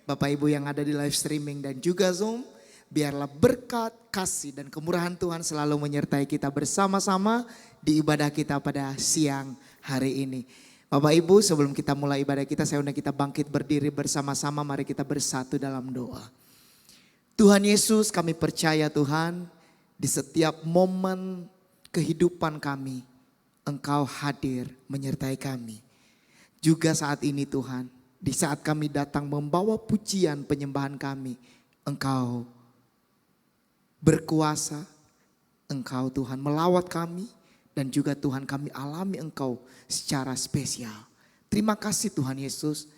Bapak Ibu yang ada di live streaming dan juga Zoom, biarlah berkat, kasih dan kemurahan Tuhan selalu menyertai kita bersama-sama di ibadah kita pada siang hari ini. Bapak Ibu, sebelum kita mulai ibadah kita, saya undang kita bangkit berdiri bersama-sama, mari kita bersatu dalam doa. Tuhan Yesus, kami percaya Tuhan, di setiap momen kehidupan kami, Engkau hadir menyertai kami. Juga saat ini Tuhan, di saat kami datang membawa pujian penyembahan kami, Engkau berkuasa, Engkau Tuhan melawat kami, dan juga Tuhan kami alami Engkau secara spesial. Terima kasih Tuhan Yesus,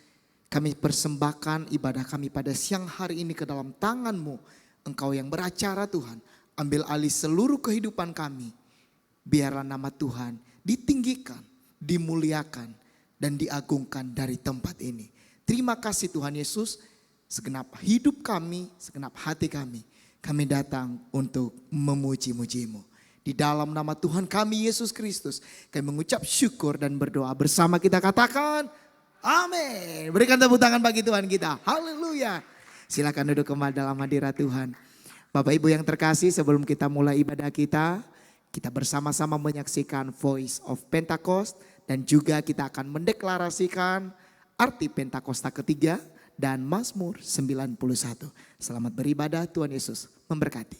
kami persembahkan ibadah kami pada siang hari ini ke dalam tangan-Mu. Engkau yang beracara Tuhan, ambil alih seluruh kehidupan kami. Biarlah nama Tuhan ditinggikan, dimuliakan, dan diagungkan dari tempat ini. Terima kasih Tuhan Yesus, segenap hidup kami, segenap hati kami datang untuk memuji-muji-Mu. Di dalam nama Tuhan kami Yesus Kristus, kami mengucap syukur dan berdoa bersama, kita katakan amin. Berikan tepuk tangan bagi Tuhan kita, haleluya. Silakan duduk kembali dalam hadirat Tuhan. Bapak Ibu yang terkasih, sebelum kita mulai ibadah kita bersama-sama menyaksikan Voice of Pentecost. Dan juga kita akan mendeklarasikan arti Pentakosta ketiga dan Mazmur 91. Selamat beribadah, Tuhan Yesus memberkati.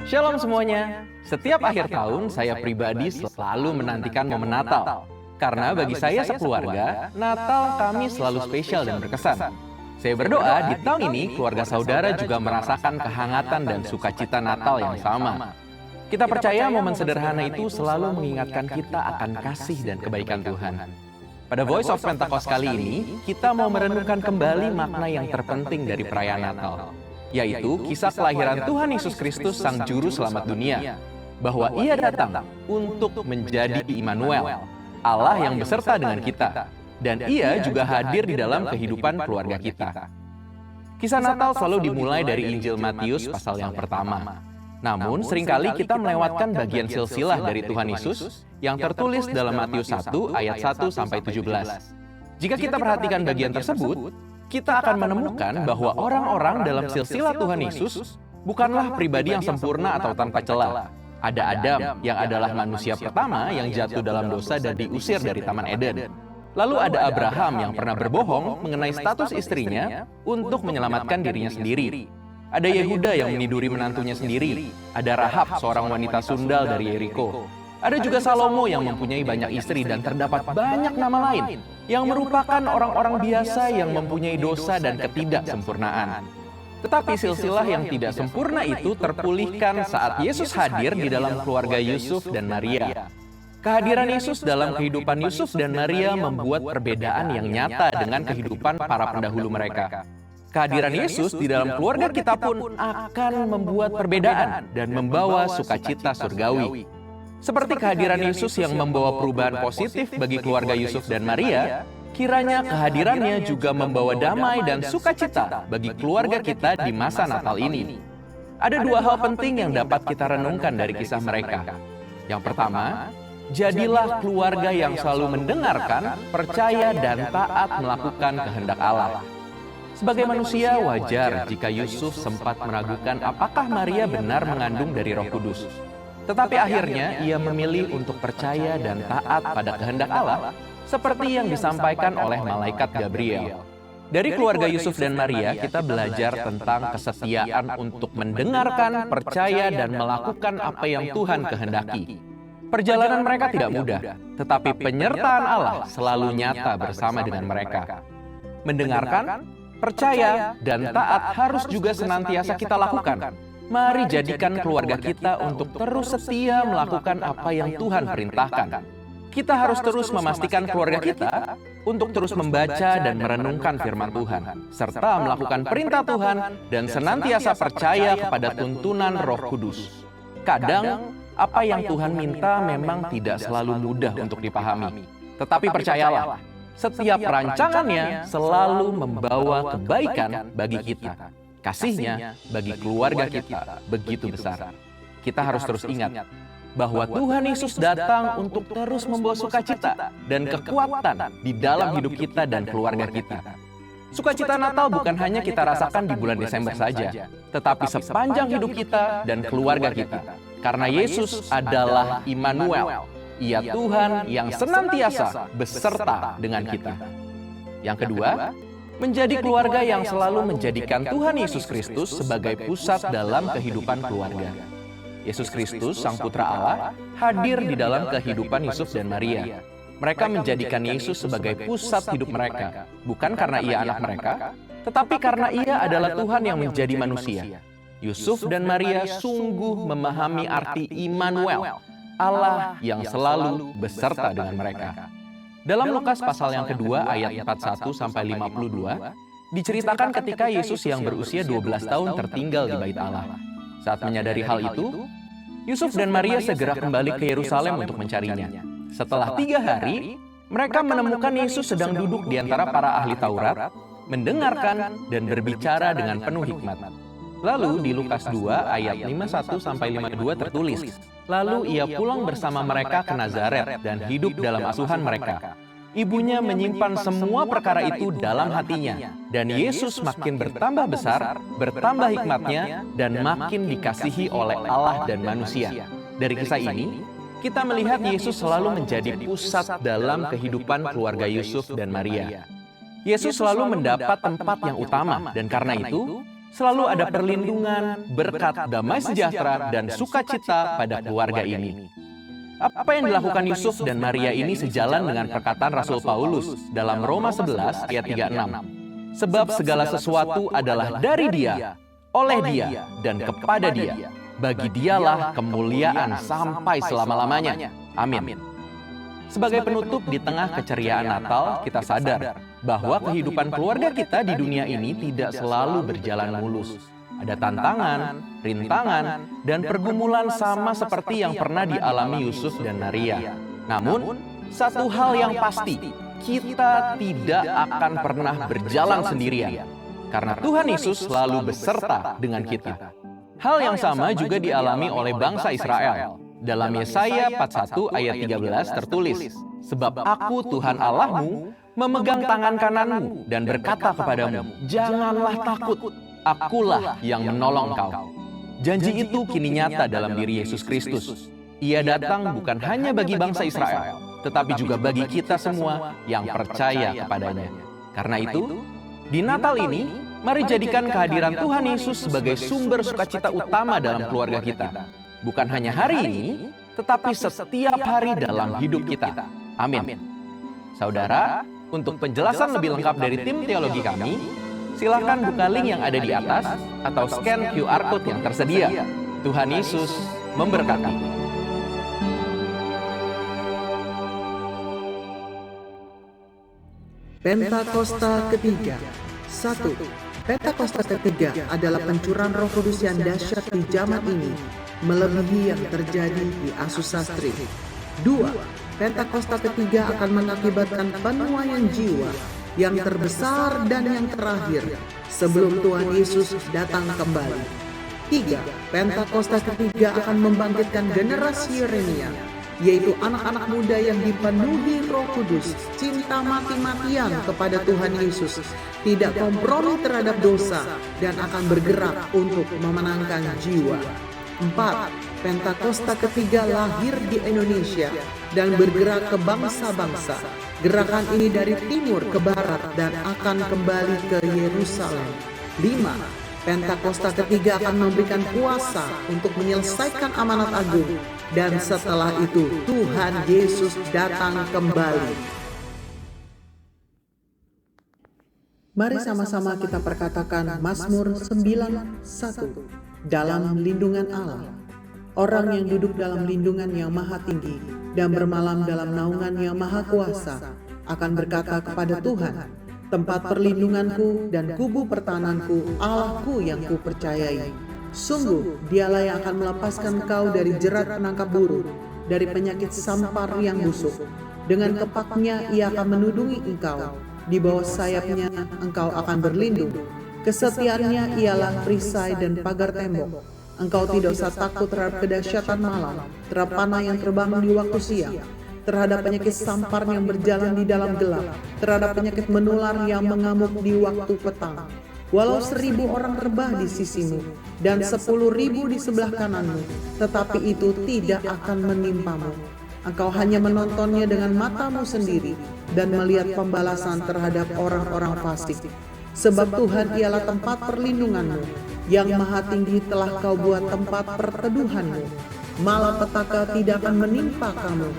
Shalom semuanya. Setiap akhir tahun saya pribadi selalu menantikan momen Natal. Karena bagi saya sekeluarga, Natal kami selalu spesial dan berkesan. Saya berdoa di tahun ini keluarga saudara juga merasakan kehangatan dan sukacita Natal yang sama. Kita percaya momen sederhana itu selalu mengingatkan kita akan kasih dan kebaikan Tuhan. Pada Voice of Pentecost kali ini, kita mau merenungkan kembali makna yang terpenting dari perayaan Natal, yaitu kisah kelahiran Tuhan Yesus Kristus Sang Juru Selamat dunia, bahwa Ia datang untuk menjadi Immanuel, Allah yang beserta dengan kita, dan Ia juga hadir di dalam kehidupan keluarga kita. Kisah Natal selalu dimulai dari Injil Matius pasal yang pertama. Namun seringkali kita melewatkan bagian silsilah dari Tuhan Yesus yang tertulis dalam Matius 1 ayat 1 sampai 17. Jika kita perhatikan bagian tersebut, kita akan menemukan bahwa orang-orang dalam silsilah Tuhan Yesus bukanlah pribadi yang sempurna atau tanpa celah. Ada Adam yang adalah manusia pertama yang jatuh dalam dosa dan diusir dari Taman Eden. Lalu ada Abraham yang pernah berbohong mengenai status istrinya untuk menyelamatkan dirinya sendiri. Ada Yehuda yang meniduri menantunya sendiri. Ada Rahab, seorang wanita sundal dari Yeriko. Ada juga Salomo yang mempunyai banyak istri dan terdapat banyak nama lain yang merupakan orang-orang biasa yang mempunyai dosa dan ketidaksempurnaan. Tetapi silsilah yang tidak sempurna itu terpulihkan saat Yesus hadir di dalam keluarga Yusuf dan Maria. Kehadiran Yesus dalam kehidupan Yusuf dan Maria membuat perbedaan yang nyata dengan kehidupan para pendahulu mereka. Kehadiran Yesus di dalam keluarga kita pun akan membuat perbedaan dan membawa sukacita surgawi. Seperti kehadiran Yesus yang membawa perubahan positif bagi keluarga Yusuf dan Maria, kiranya kehadirannya juga membawa damai dan sukacita bagi keluarga kita di masa Natal ini. Ada dua hal penting yang dapat kita renungkan dari kisah mereka. Yang pertama, jadilah keluarga yang selalu mendengarkan, percaya dan taat melakukan kehendak Allah. Sebagai manusia wajar jika Yusuf sempat meragukan apakah Maria benar mengandung dari Roh Kudus. Tetapi akhirnya ia memilih untuk percaya dan taat pada kehendak Allah seperti yang disampaikan oleh malaikat Gabriel. Dari keluarga Yusuf dan Maria kita belajar tentang kesetiaan untuk mendengarkan, percaya dan melakukan apa yang Tuhan kehendaki. Perjalanan mereka tidak mudah, tetapi penyertaan Allah selalu nyata bersama dengan mereka. Mendengarkan, percaya, dan taat harus juga senantiasa kita lakukan. Mari jadikan keluarga kita untuk terus setia melakukan apa yang Tuhan perintahkan. Kita harus terus memastikan keluarga kita untuk terus membaca dan merenungkan firman Tuhan, serta melakukan perintah Tuhan dan senantiasa percaya kepada tuntunan Roh Kudus. Kadang, apa yang Tuhan minta memang tidak selalu mudah untuk dipahami. Tetapi percayalah, setiap rancangannya selalu membawa kebaikan bagi kita. Kasih-Nya bagi keluarga kita begitu besar. Kita harus terus ingat bahwa Tuhan Yesus datang untuk terus membawa sukacita dan kekuatan di dalam hidup kita dan keluarga kita. Sukacita Natal bukan hanya kita rasakan di bulan Desember saja, tetapi sepanjang hidup kita dan keluarga kita. Karena Yesus adalah Immanuel, Ia Tuhan yang senantiasa beserta dengan kita. Yang kedua, menjadi keluarga yang selalu menjadikan Tuhan Yesus Kristus sebagai pusat dalam kehidupan keluarga. Yesus Kristus, Sang Putra Allah, hadir di dalam kehidupan Yusuf dan Maria. Mereka menjadikan Yesus sebagai pusat hidup mereka, bukan karena Ia anak mereka, tetapi karena Ia adalah Tuhan yang menjadi manusia. Yusuf dan Maria sungguh memahami arti Immanuel, Allah yang selalu beserta dengan mereka. Dalam Lukas pasal yang kedua ayat 41-52, diceritakan ketika Yesus yang berusia 12 tahun tertinggal di bait Allah. Saat menyadari hal itu, Yusuf dan Maria segera kembali ke Yerusalem untuk mencarinya. Setelah 3 hari, mereka menemukan Yesus sedang duduk di antara para ahli Taurat, mendengarkan dan berbicara dengan penuh hikmat. Lalu di Lukas 2 ayat 51-52 tertulis, lalu ia pulang bersama mereka ke Nazaret dan hidup dalam asuhan mereka. Ibunya menyimpan semua perkara itu dalam hatinya, dan Yesus makin bertambah besar, bertambah hikmatnya, dan makin dikasihi oleh Allah dan manusia. Dari kisah ini, kita melihat Yesus selalu menjadi pusat dalam kehidupan keluarga Yusuf dan Maria. Yesus selalu mendapat tempat yang utama, dan karena itu, selalu ada perlindungan, berkat, damai sejahtera, dan sukacita pada keluarga ini. Apa yang dilakukan Yusuf dan Maria ini sejalan dengan perkataan Rasul Paulus dalam Roma 11 ayat 36. Sebab segala sesuatu adalah dari Dia, oleh Dia, dan kepada Dia. Bagi Dialah kemuliaan sampai selama-lamanya. Amin. Sebagai penutup di tengah keceriaan Natal, kita sadar bahwa kehidupan keluarga kita di dunia ini tidak selalu berjalan mulus. Ada tantangan, rintangan, dan pergumulan sama seperti yang pernah dialami Yusuf dan Maria. Namun, satu hal yang pasti, kita tidak akan pernah berjalan sendirian. Karena Tuhan Yesus selalu beserta dengan kita. Hal yang sama juga dialami oleh bangsa Israel. Dalam Yesaya 41 ayat 13 tertulis, sebab aku Tuhan Allahmu memegang tangan kananmu dan berkata kepadamu, janganlah takut, akulah yang menolong kau. Janji itu kini nyata dalam diri Yesus Kristus. Ia datang bukan hanya bagi bangsa Israel, tetapi juga bagi kita semua yang percaya kepadanya. Karena itu, di Natal ini, mari jadikan kehadiran Tuhan Yesus sebagai sumber sukacita utama dalam keluarga kita. Bukan hanya hari ini, tetapi setiap hari dalam hidup kita. Amin. Saudara, untuk penjelasan lebih lengkap dari tim teologi kami, silakan buka link yang ada di atas atau scan QR Code yang tersedia. Tuhan Yesus memberkati. Pentakosta ketiga. 1. Pentakosta ketiga adalah pencurahan Roh Kudus yang dahsyat di zaman ini, melebihi yang terjadi di Asusastri. 2. Pentakosta ketiga akan mengakibatkan penuaian jiwa yang terbesar dan yang terakhir sebelum Tuhan Yesus datang kembali. 3. Pentakosta ketiga akan membangkitkan generasi Yeremia, yaitu anak-anak muda yang dipenuhi Roh Kudus, cinta mati-matian kepada Tuhan Yesus, tidak kompromi terhadap dosa, dan akan bergerak untuk memenangkan jiwa. 4. Pentakosta ketiga lahir di Indonesia dan bergerak ke bangsa-bangsa. Gerakan ini dari timur ke barat dan akan kembali ke Yerusalem. 5. Pentakosta ketiga akan memberikan kuasa untuk menyelesaikan amanat agung, dan setelah itu Tuhan Yesus datang kembali. Mari sama-sama kita perkatakan Mazmur 9:1. Dalam lindungan Allah. Orang yang duduk dalam lindungan yang maha tinggi dan bermalam dalam naungan yang maha kuasa akan berkata kepada Tuhan, tempat perlindunganku dan kubu pertahananku, Allahku yang kupercayai. Sungguh, dialah yang akan melepaskan kau dari jerat penangkap burung, dari penyakit sampar yang busuk. Dengan kepaknya ia akan menudungi engkau, di bawah sayapnya engkau akan berlindung. Kesetiaannya ialah perisai dan pagar tembok. Engkau tidak usah takut terhadap kedahsyatan malam, terhadap panah yang terbang di waktu siang, terhadap penyakit sampar yang berjalan di dalam gelap, terhadap penyakit menular yang mengamuk di waktu petang. Walau 1.000 orang rebah di sisimu dan 10.000 di sebelah kananmu, tetapi itu tidak akan menimpamu. Engkau hanya menontonnya dengan matamu sendiri dan melihat pembalasan terhadap orang-orang fasik. Sebab Tuhan ialah tempat perlindunganmu, yang maha tinggi telah kau buat tempat perteduhanmu. Malapetaka tidak akan menimpa kamu,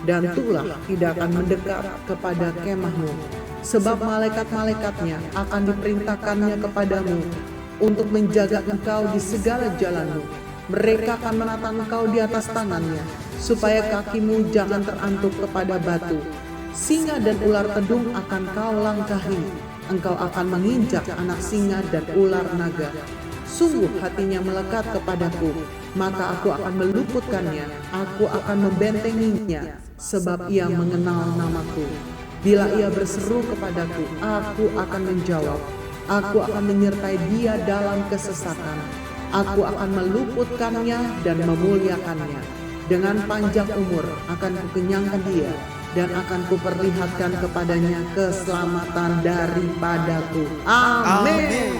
dan tulah tidak akan mendekat kepada kemahmu. Sebab malaikat-malaikatnya akan diperintahkannya kepadamu untuk menjaga engkau di segala jalanmu. Mereka akan menatang engkau di atas tangannya, supaya kakimu jangan terantuk kepada batu. Singa dan ular kedung akan kau langkahi. Engkau akan menginjak anak singa dan ular naga. Sungguh hatinya melekat kepadaku, maka aku akan meluputkannya, aku akan membentenginya, sebab ia mengenal namaku. Bila ia berseru kepadaku, aku akan menjawab. Aku akan menyertai dia dalam kesesakan. Aku akan meluputkannya dan memuliakannya. Dengan panjang umur akan kukenyangkan dia, dan akan kuperlihatkan kepadanya keselamatan daripadaku. Amin.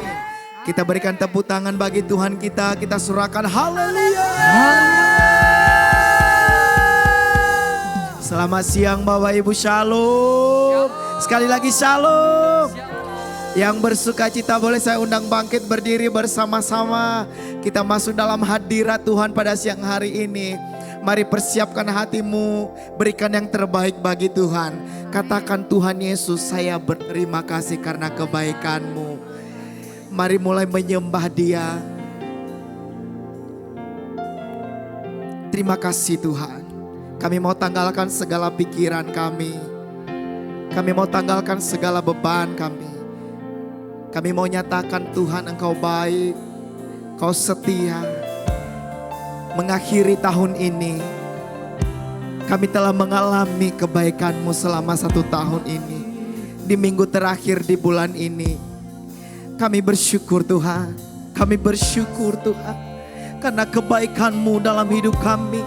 Kita berikan tepuk tangan bagi Tuhan kita surahkan haleluya. Selamat siang Bapak Ibu, shalom. Sekali lagi shalom. Yang bersuka cita boleh saya undang bangkit berdiri bersama-sama. Kita masuk dalam hadirat Tuhan pada siang hari ini. Mari persiapkan hatimu, berikan yang terbaik bagi Tuhan. Katakan, Tuhan Yesus, saya berterima kasih karena kebaikan-Mu. Mari mulai menyembah Dia. Terima kasih Tuhan. Kami mau tanggalkan segala pikiran kami. Kami mau tanggalkan segala beban kami. Kami mau nyatakan Tuhan Engkau baik, Kau setia. Mengakhiri tahun ini, kami telah mengalami kebaikan-Mu selama 1 tahun ini. Di minggu terakhir di bulan ini, kami bersyukur Tuhan. Kami bersyukur Tuhan, karena kebaikan-Mu dalam hidup kami.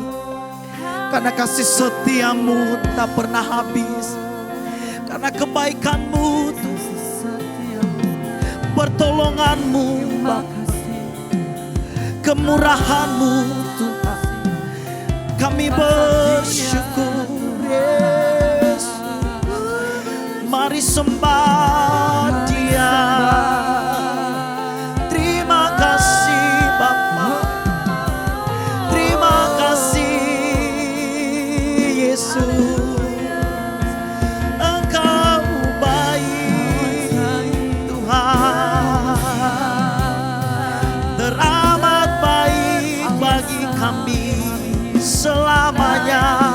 Karena kasih setia-Mu tak pernah habis. Karena kebaikan-Mu, pertolongan-Mu, kemurahan-Mu Tuhan, kami bersyukur Yesus. Mari sembah Dia. Terima kasih Bapa, terima kasih Yesus. Engkau baik Tuhan, teramat baik bagi kami selamanya.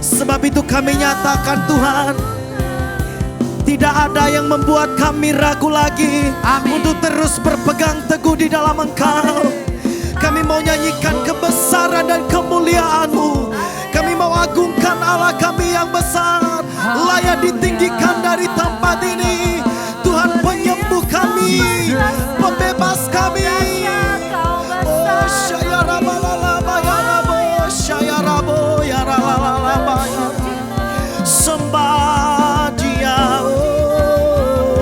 Sebab itu kami nyatakan Tuhan, tidak ada yang membuat kami ragu lagi. Untuk terus berpegang teguh di dalam Engkau. Kami mau nyanyikan kebesaran dan kemuliaan-Mu. Kami mau agungkan Allah kami yang besar, layak ditinggikan dari tempat ini. Tuhan penyembuh kami, pembebas kami. Oh syayarabalala ya rabo, syayarabo ya ralalala. Sembah Dia, oh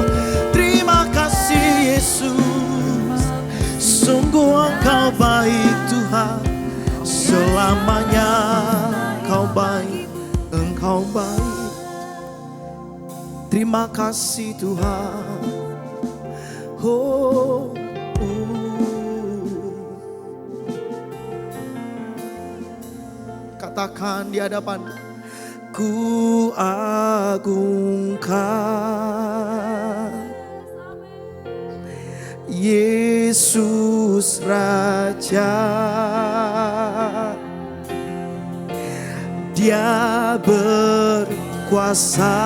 terima kasih Yesus. Sungguh Engkau baik Tuhan, selamanya Engkau baik, Engkau baik. Terima kasih Tuhan. Oh, katakan di hadapan, ku agungkan Yesus Raja. Dia berkuasa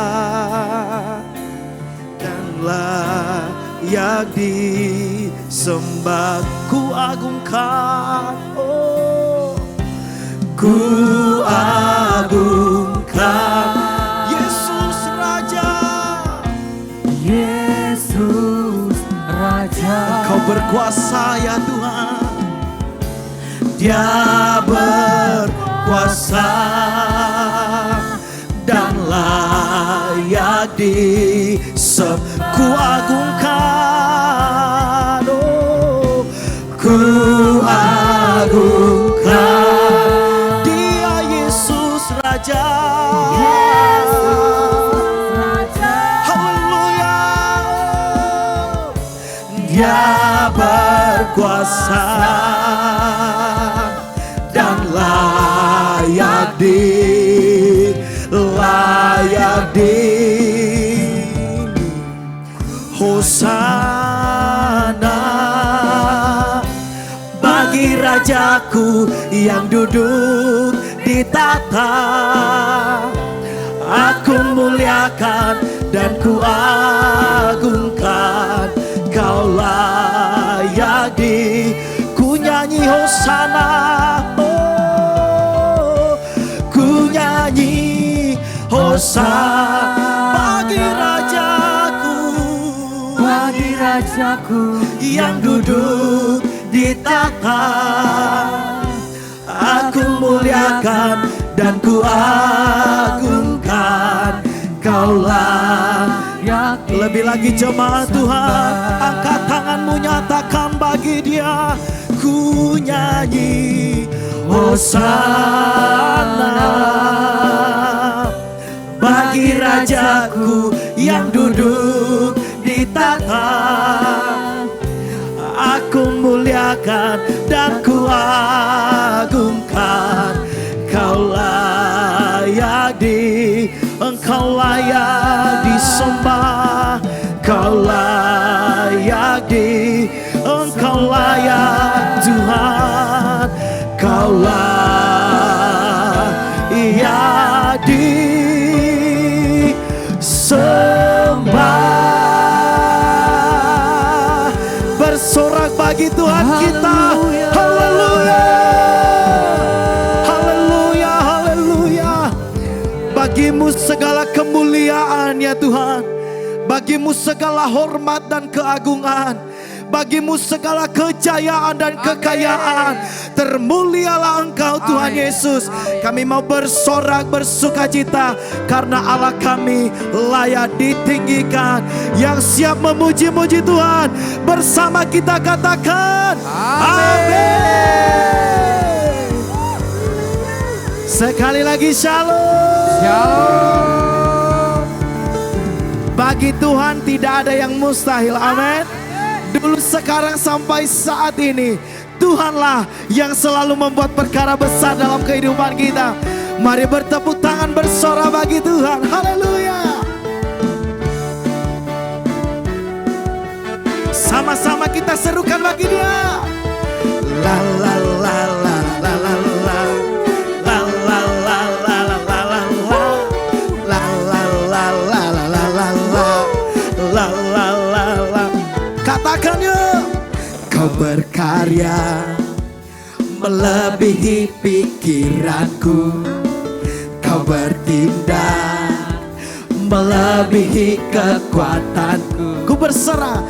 dan layak disembah. Ku agungkan, oh, ku agungkan Yesus Raja. Yesus berkuasa ya Tuhan. Dia berkuasa dan layak kuagungkan, oh, kuagungkan Dia Yesus Raja. Haleluya. Dia berkuasa dan layak Hosana bagi Rajaku yang duduk di tahta. Aku muliakan dan kuagungkan, Kau layak ku nyanyi Hosana, oh, ku nyanyi Hosana bagi Rajaku yang duduk di tahta. Aku muliakan dan kuagungkan, Kau layak. Lebih lagi jemaat Tuhan, angkat tanganmu, nyatakan bagi Dia. Ku nyanyi Hosana bagi Rajaku yang duduk di tahta. Aku muliakan dan kuagungkan, Kau layak Engkau layak disembah, Kau layak Engkau layak Tuhan, Kau layak disembah. Bersorak bagi Tuhan kita. Haleluya, haleluya, haleluya. Bagimu segala kemuliaan ya Tuhan, bagimu segala hormat dan keagungan, bagimu segala kejayaan dan kekayaan. Termulialah Engkau Tuhan Yesus. Kami mau bersorak bersukacita karena Allah kami layak ditinggikan. Yang siap memuji-muji Tuhan, bersama kita katakan amin. Sekali lagi shalom. Shalom. Bagi Tuhan tidak ada yang mustahil, amin. Dulu, sekarang, sampai saat ini, Tuhanlah yang selalu membuat perkara besar dalam kehidupan kita. Mari bertepuk tangan bersorak bagi Tuhan. Haleluya. Sama-sama kita serukan bagi Dia. La la la la la la la. La la la la la la la. La la la la la la la. La la la la. Katakan yuk. Kau berkarya melebihi pikiranku, Kau bertindak melebihi kekuatanku. Ku berserah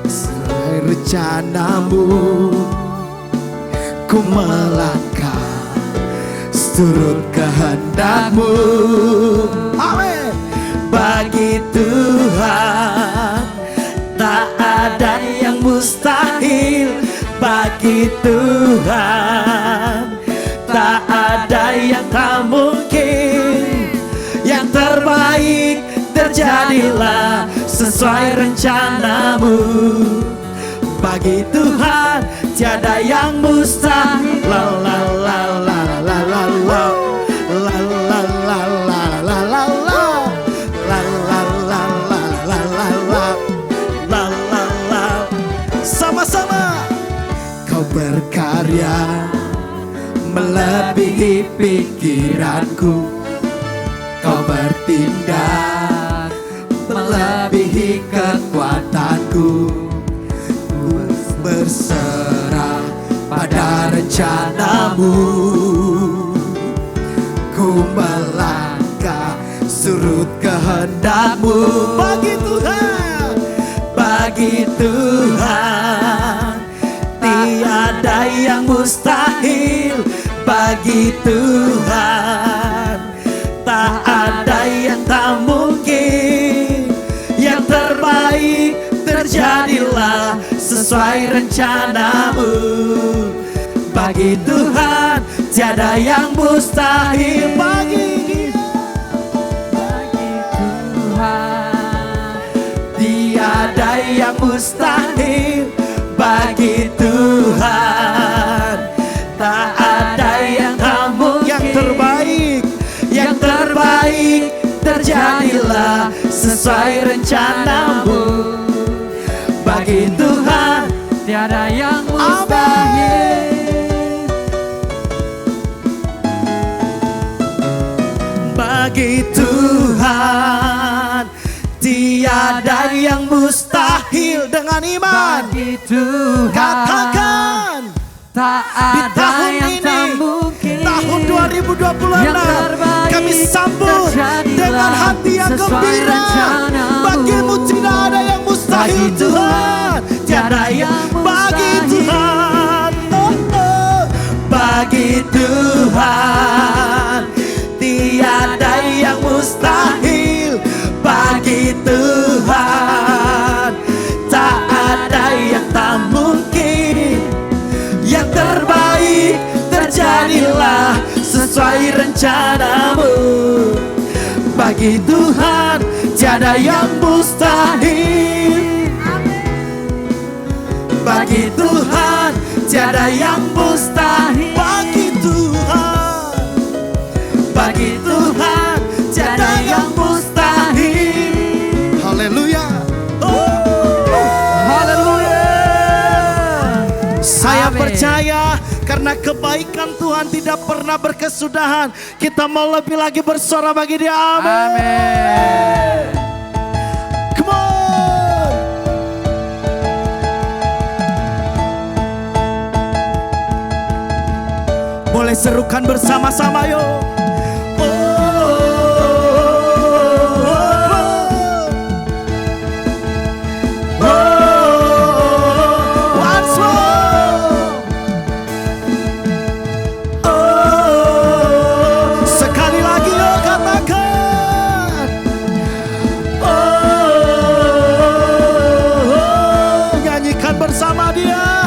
sesuai rencanamu, ku melangkah seturut kehendakmu. Amin. Bagi Tuhan tak ada yang mustahil, bagi Tuhan tak ada yang tak mungkin. Yang terbaik terjadilah sesuai rencanamu. Bagi Tuhan tiada yang mustahil. La la la la la la la. La la la la la la la. La la la la la la la. La la la. Sama-sama. Kau berkarya melebihi pikiranku, Kau bertindak melebihi kekuatanku. Ku berserah pada rencanamu, ku melangkah surut kehendakmu. Bagi Tuhan, bagi bagi Tuhan tiada yang mustahil, bagi Tuhan tak ada yang tak mungkin. Yang terbaik terjadilah sesuai rencanamu. Bagi Tuhan tiada yang mustahil, bagi Tuhan tiada yang mustahil, bagi Tuhan tak ada yang tak mungkin. Yang terbaik terjadilah sesuai rencanamu. Bagi Tuhan tiada yang mustahil. Bagi Tuhan tiada yang mustahil. Dengan iman bagi Tuhan katakan, tak ada yang tak mungkin. Tahun 2026 kami sambut dengan hati yang gembira. Bagimu tidak ada yang mustahil Tuhan. Tiada yang bagi Tuhan, bagi Tuhan tiada yang mustahil. Bagi Tuhan tak ada yang tak mungkin. Yang terbaik terjadilah sesuai rencanamu. Bagi Tuhan tiada yang mustahil. Bagi Tuhan tiada yang mustahil. Bagi Tuhan, bagi Tuhan tiada yang mustahil. Haleluya. Haleluya. Saya percaya karena kebaikan Tuhan tidak pernah berkesudahan. Kita mau lebih lagi bersorak bagi Dia. Amin. Come on. Boleh serukan bersama-sama yuk. Bersama Dia.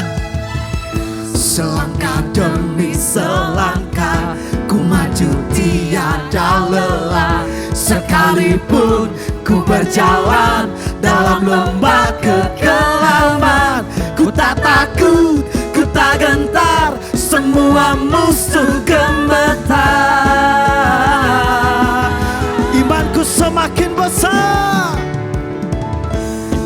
Selangkah demi selangkah ku maju tiada lelah. Sekalipun ku berjalan dalam lembah kekelaman, ku tak takut, ku tak gentar, semua musuh gemetar. Imanku semakin besar,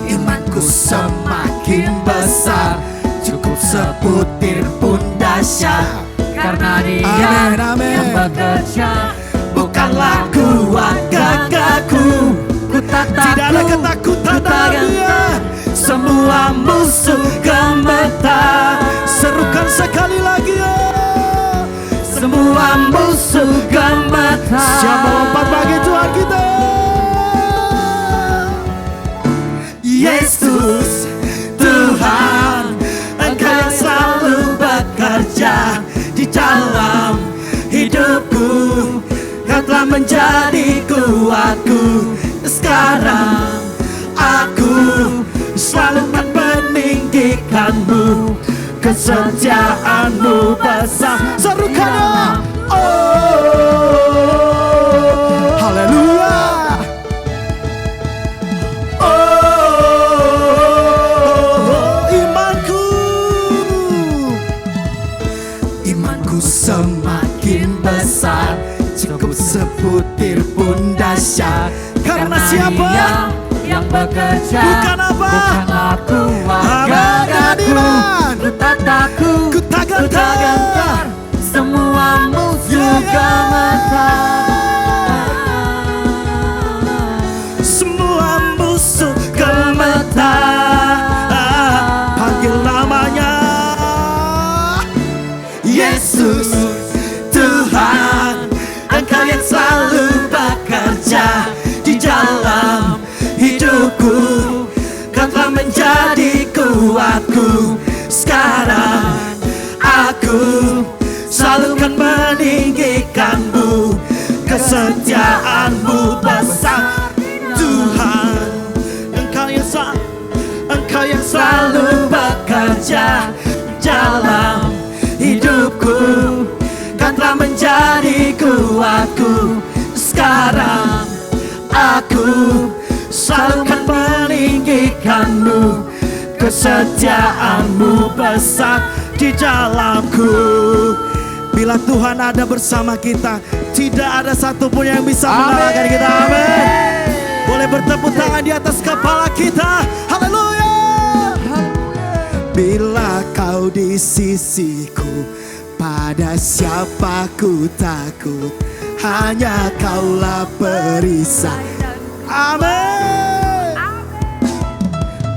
imanku semakin besar, cukup sebutir pun dahsyat. Karena Dia yang bekerja, bukanlah kuat gagahku. Ku tak takut, tidak ada ketakutan dalam Dia, semua musuh gemetar. Serukan sekali lagi ya, semua musuh gemetar. Siapa lompat bagi Tuhan kita? Yesus Tuhan, Engkau yang selalu bekerja di dalam hidupku. Kau telah menjadi kuatku. Sekarang aku selalu akan meninggikanmu. Kesetiaanmu besar. Serukan oh, haleluya. Semakin besar, cukup sebutir pun dahsyat. Karena siapa yang bekerja, bukan apa, bukan aku, gagahku. Ku tak takut, ku tak gentar, semua musuh gemetar. Semua musuh gemetar. Panggil namanya Yesus Tuhan, Engkau yang selalu bekerja di dalam hidupku. Kau telah menjadi kuatku. Sekarang aku selalu kan meninggikanmu, kesetiaanmu besar Tuhan. Engkau yang selalu bekerja dalam hidupku. Kau telah menjadi kuatku. Sekarang aku selalu kan meninggikanmu, kesetiaanmu besar di dalamku. Bila Tuhan ada bersama kita, tidak ada satupun yang bisa mengalahkan kita. Amin. Boleh bertepuk tangan di atas kepala kita. Haleluya. Bila kau di sisiku, pada siapa ku takut? Hanya kaulah perisai. Amin.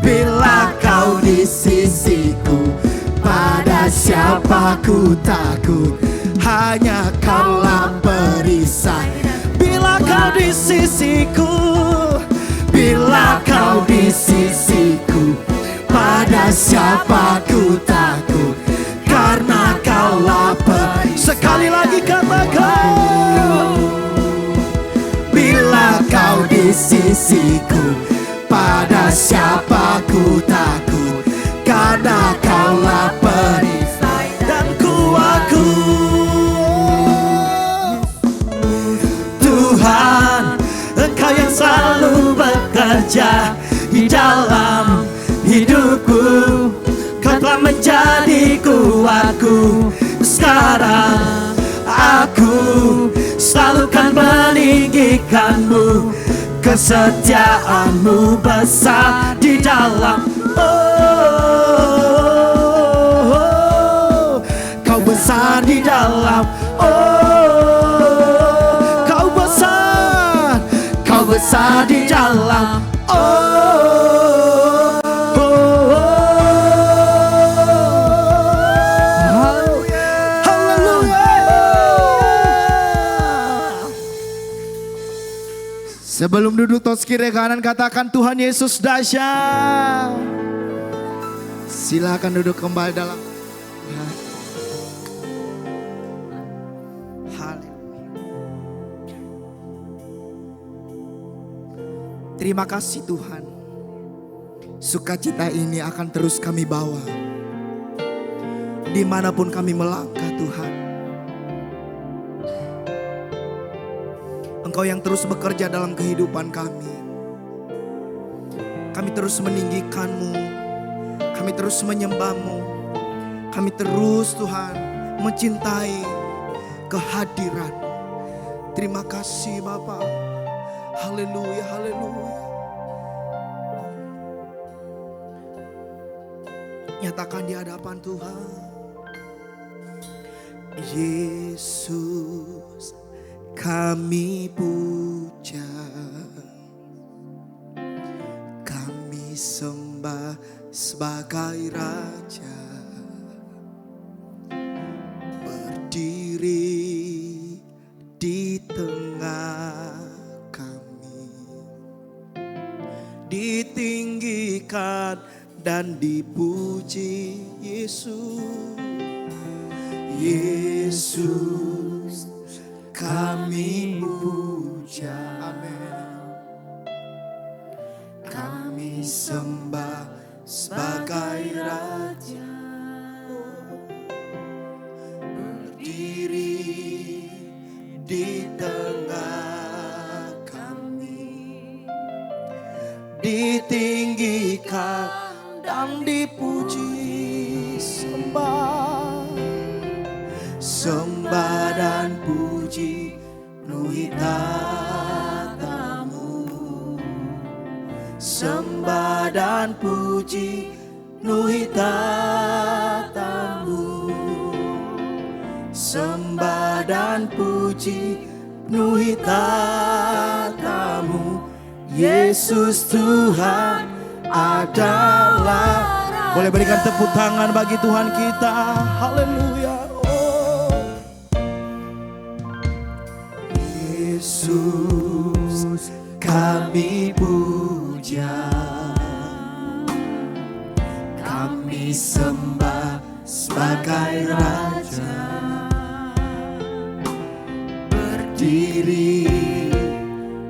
Bila kau di sisiku, pada siapa ku takut? Hanya kaulah perisai. Bila kau di sisiku, bila kau di sisiku, pada siapa ku takut? Karena kaulah perisai. Sekali lagi katakan, bila kau di sisiku, pada siapa ku takut? Karena kaulah perisai dan kuatku. Tuhan, Engkau yang selalu bekerja di dalam hidupku. Kau telah menjadi kuatku. Sekarang aku selalu kan meninggikanmu, kesetiaanmu besar di dalam. Kau besar di dalam. Kau besar di dalam. Sebelum duduk tos kiri kanan katakan Tuhan Yesus dahsyat. Silakan duduk kembali dalam. Terima kasih Tuhan. Sukacita ini akan terus kami bawa dimanapun kami melangkah Tuhan. Engkau yang terus bekerja dalam kehidupan kami. Kami terus meninggikan-Mu. Kami terus menyembah-Mu. Kami terus Tuhan mencintai kehadiran. Terima kasih Bapa. Haleluya, haleluya. Nyatakan di hadapan Tuhan. Yesus, kami puja, kami sembah sebagai Raja, berdiri di tengah kami, ditinggikan dan dipuji Yesus. Yesus, kami puja, amin. Kami sembah sebagai Raja, berdiri di tengah kami, ditinggikan dan dipuji. Sembah dan puji penuhi tatamu. Sembah dan puji penuhi tatamu. Sembah dan puji penuhi tatamu. Yesus Tuhan adalah. Boleh berikan tepuk tangan bagi Tuhan kita. Haleluya. Yesus, kami puja, kami sembah sebagai Raja, berdiri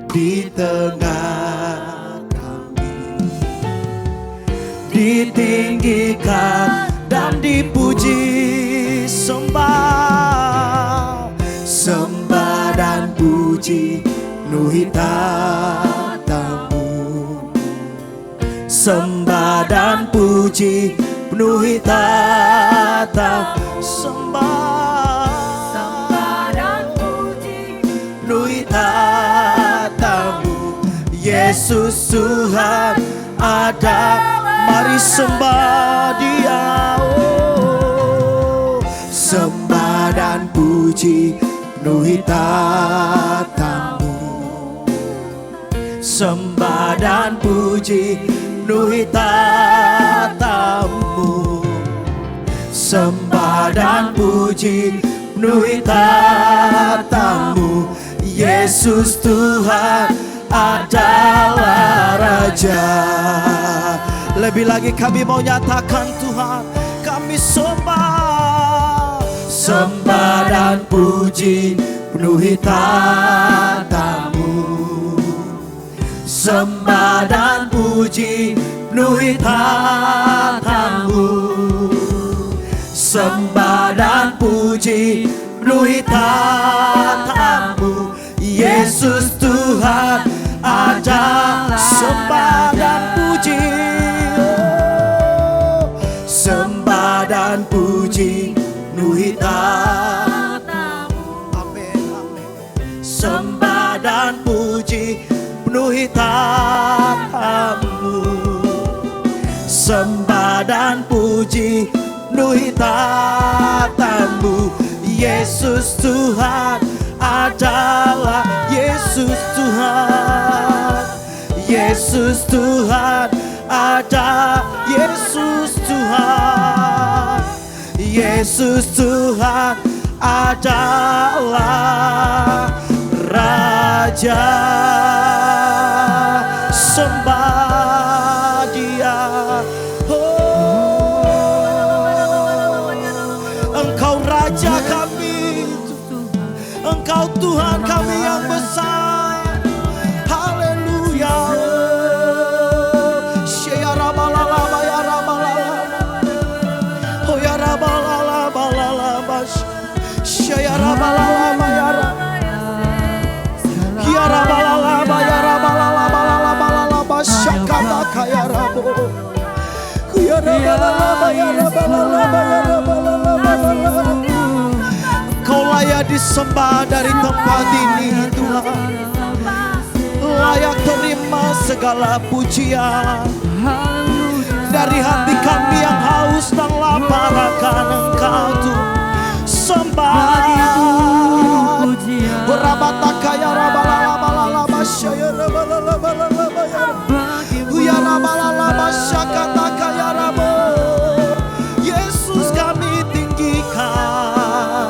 di tengah kami, ditinggikan dan dipuji. Sembah, sembah dan puji penuhi tatamu. Sembah dan puji penuhi tatamu. Sembah dan puji penuhi tatamu. Yesus Tuhan ada, mari sembah Dia. Sembah dan puji penuhi tatamu. Sembah dan puji penuhi tatamu. Sembah dan puji penuhi tatamu. Yesus Tuhan adalah Raja. Lebih lagi kami mau nyatakan Tuhan, kami sembah. Sembah dan puji penuhi tatamu. Sembah dan puji penuhi tatamu. Sembah dan puji penuhi tatamu. Yesus Tuhan ada. Sembah dan puji, sembah dan puji penuhi tatamu. Amin, amin. Sembah dan puji penuhi tatamu. Sembah dan puji penuhi tatamu. Yesus Tuhan adalah Yesus Tuhan. Yesus Tuhan ada. Yesus Tuhan. Yesus Tuhan adalah Raja. Sembah Dia. Oh, Engkau Raja kami, Engkau Tuhan kami yang besar. Haleluya. Oh ya rabalala balala bash. Shaya rabalala bayara. Ya rabalala bayara balala balala balala bash. Shakaba kaya rabo. Ya rabalala bayara balala bayara balala balala. Kau layak disembah dari tempat ini Tuhan. Layak terima segala pujian. Dari hati kami yang haus dan lapar akan Engkau Tuhan. Sembah. Rabataka ya rabalala balala basyaya rabalala balala bayara. Ya rabalala basyakataka ya rabo. Yesus kami tinggikan,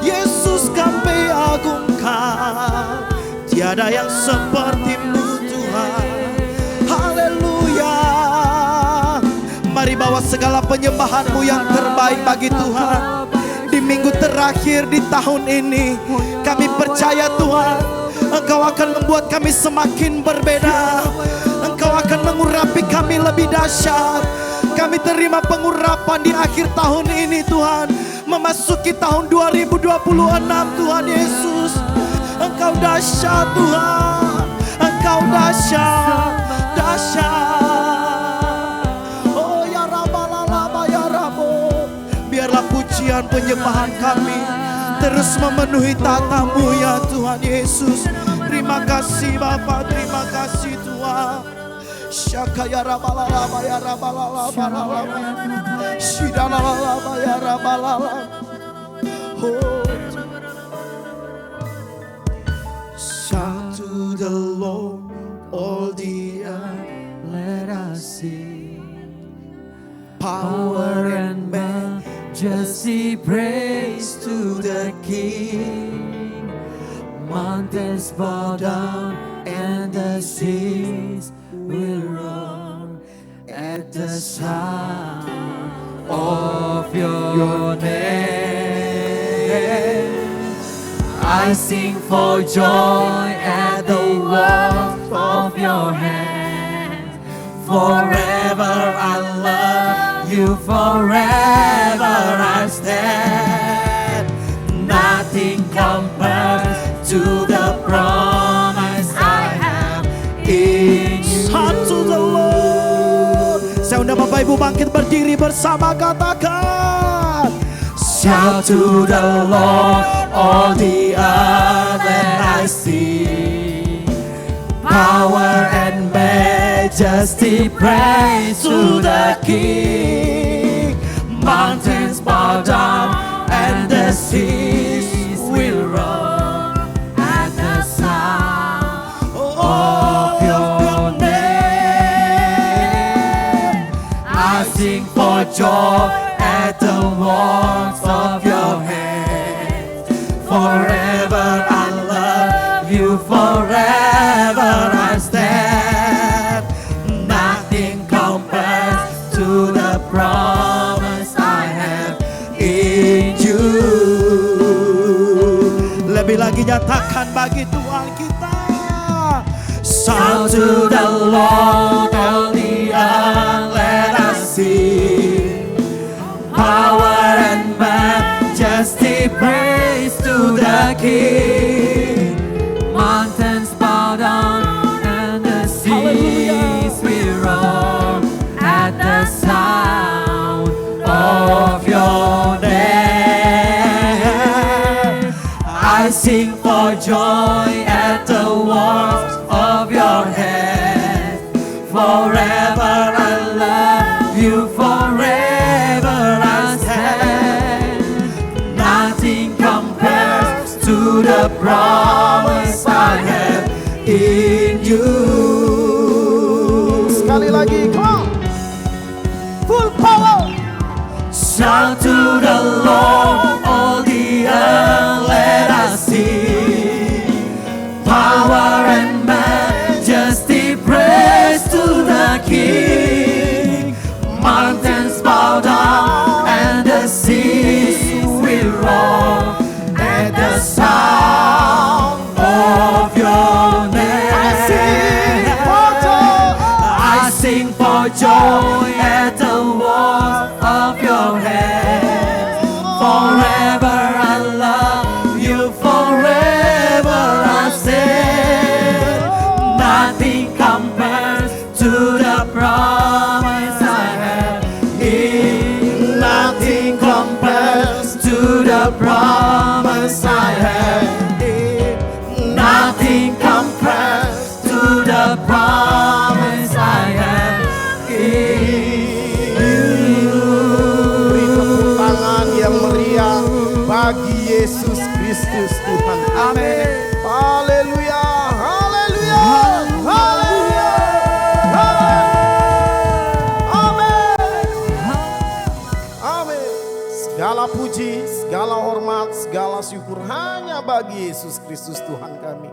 Yesus kami agungkan. Tiada yang seperti-Mu Tuhan. Haleluya. Mari bawa segala penyembahan-Mu yang terbaik bagi Tuhan. Di minggu terakhir di tahun ini, kami percaya Tuhan, Engkau akan membuat kami semakin berbeda. Engkau akan mengurapi kami lebih dahsyat. Kami terima pengurapan di akhir tahun ini Tuhan, memasuki tahun 2026 Tuhan Yesus. Engkau dahsyat Tuhan, Engkau dahsyat, dahsyat. Oh ya rabalala ya rabo. Biarlah pujian penyembahan kami terus memenuhi tatamu ya Tuhan Yesus. Terima kasih Bapa, terima kasih Tuhan. Syaka ya rabalala ya rabalala balala. Shidalala ya rabalala. Oh, shout to the Lord, all the earth, let us sing. Power and majesty, praise to the King. Mountains bow down and the seas will roar at the sound of your name. I sing for joy at the work of your hands. Forever I love you, forever I stand. Nothing compares to the promise I have in you. Shout to the Lord. Saya undang Bapak Ibu bangkit berdiri bersama, katakan. Shout to the Lord, all the earth, and I see power and majesty, praise to the King. Mountains bow down and the seas will roar at the sound of your name. I sing for joy at the works of your hands. Forever I love you, forever I stand. Nothing compares to the promise I have in you. Lebih lagi nyatakan bagi Tuhan kita. Shout to the Lord, all the earth, let us sing. Power and majesty, praise to the King. Mountains bow down and the seas will roar at the sound of your name. I sing for joy at the works of your hands. Forever I love you, forever I stand. Nothing compares to the promise I have in you. Sekali lagi, come on. Full power. Shout to the Lord, all the earth, let us sing. Power and majesty, praise to the King. Mountains bow down and the seas will roar at the sound of your name. I sing for joy at the walls of your hands. Forever I love you, forever I stand. Nothing compares to the promise I have in. Nothing compares to the promise I have in. Nothing compares to the promise I have in you. Tangan yang meriah bagi Yesus Kristus Tuhan. Amin. Haleluya. Haleluya. Haleluya. Amin. Amin. Segala puji, segala hormat, segala syukur hanya bagi Yesus Kristus Tuhan kami.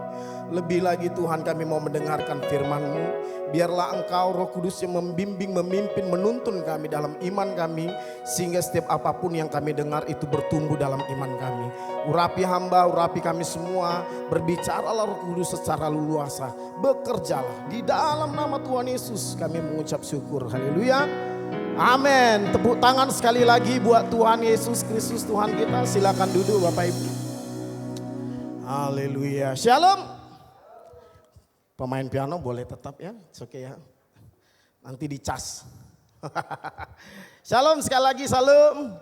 Lebih lagi Tuhan, kami mau mendengarkan firman-Mu. Biarlah Engkau Roh Kudus yang membimbing, memimpin, menuntun kami dalam iman kami. Sehingga setiap apapun yang kami dengar itu bertumbuh dalam iman kami. Urapi hamba, urapi kami semua. Berbicaralah Roh Kudus secara luasa. Bekerjalah. Di dalam nama Tuhan Yesus kami mengucap syukur. Haleluya. Amin. Tepuk tangan sekali lagi buat Tuhan Yesus Kristus Tuhan kita. Silakan duduk Bapak Ibu. Haleluya. Shalom. Pemain piano boleh tetap ya, oke ya. Nanti dicas. Shalom sekali lagi, salam.